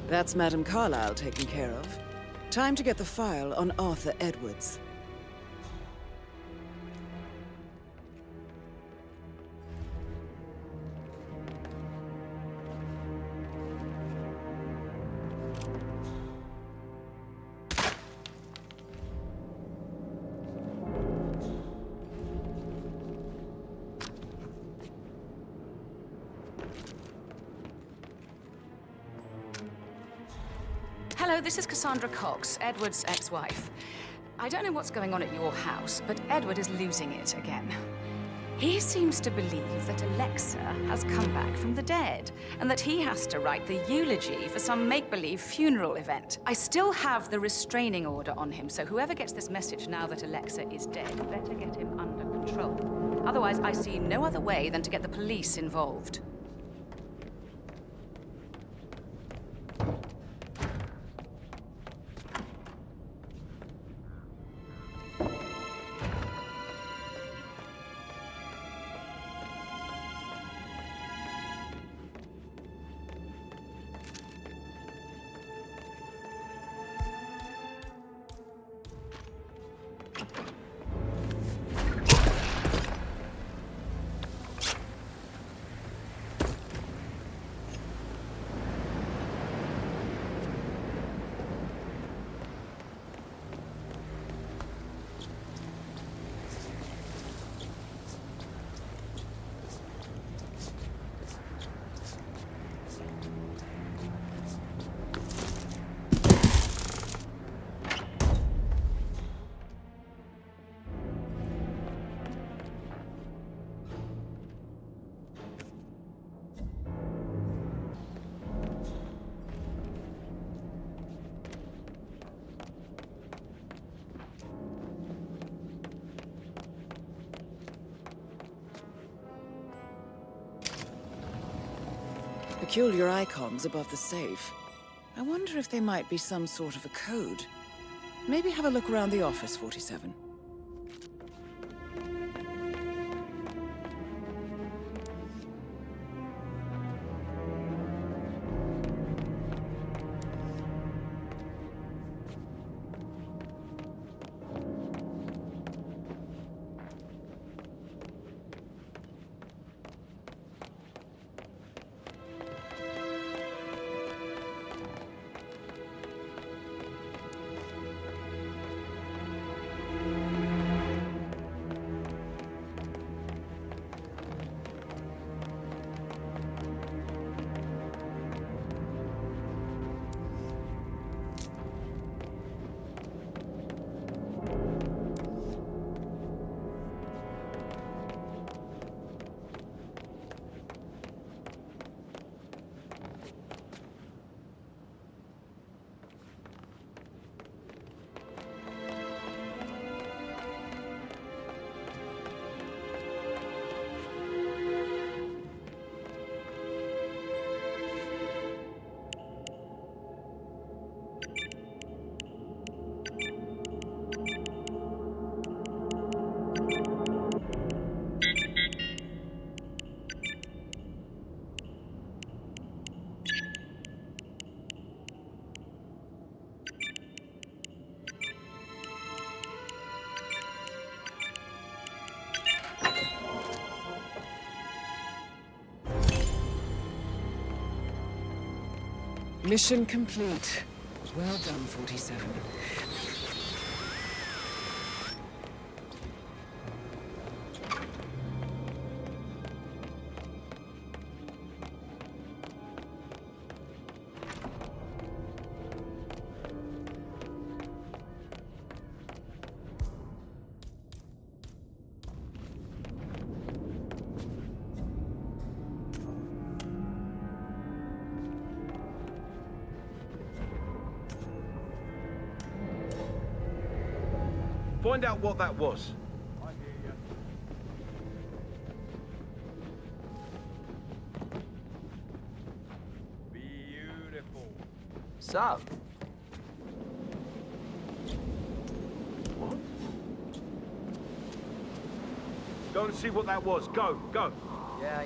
Speaker 3: That's Madame Carlyle taken care of. Time to get the file on Arthur Edwards.
Speaker 10: Hello, this is Cassandra Cox, Edward's ex-wife. I don't know what's going on at your house, but Edward is losing it again. He seems to believe that Alexa has come back from the dead, and that he has to write the eulogy for some make-believe funeral event. I still have the restraining order on him, so whoever gets this message now that Alexa is dead better get him under control. Otherwise, I see no other way than to get the police involved.
Speaker 3: Peculiar icons above the safe. I wonder if they might be some sort of a code. Maybe have a look around the office, 47. Mission complete. Well done, 47.
Speaker 15: Find out what that was.
Speaker 18: I hear you. Beautiful.
Speaker 14: Sup?
Speaker 15: What? Go and see what that was. Go, go.
Speaker 14: Yeah.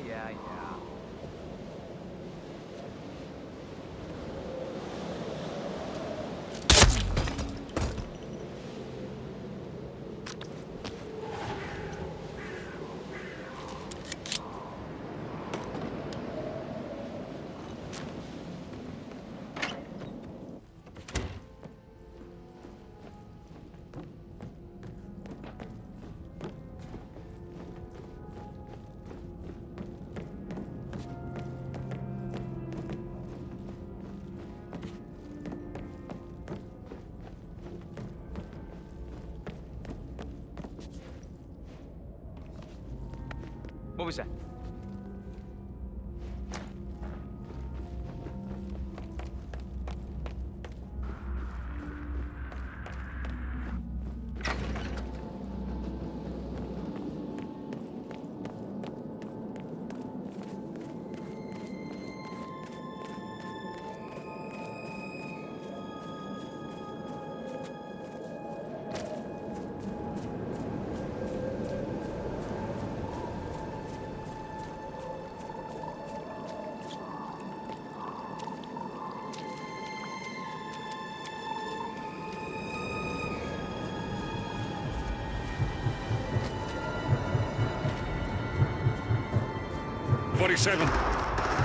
Speaker 14: What was that?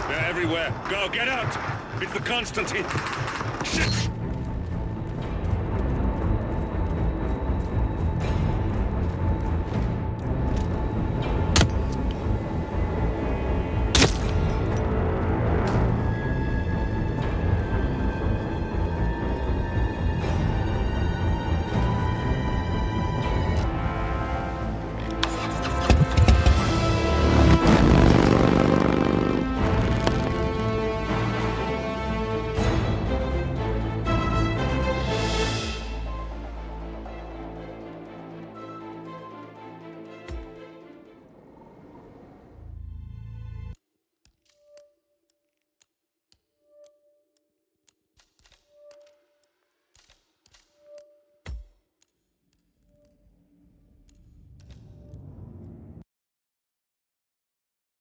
Speaker 19: They're everywhere. Go, get out! It's the Constantine. Shit!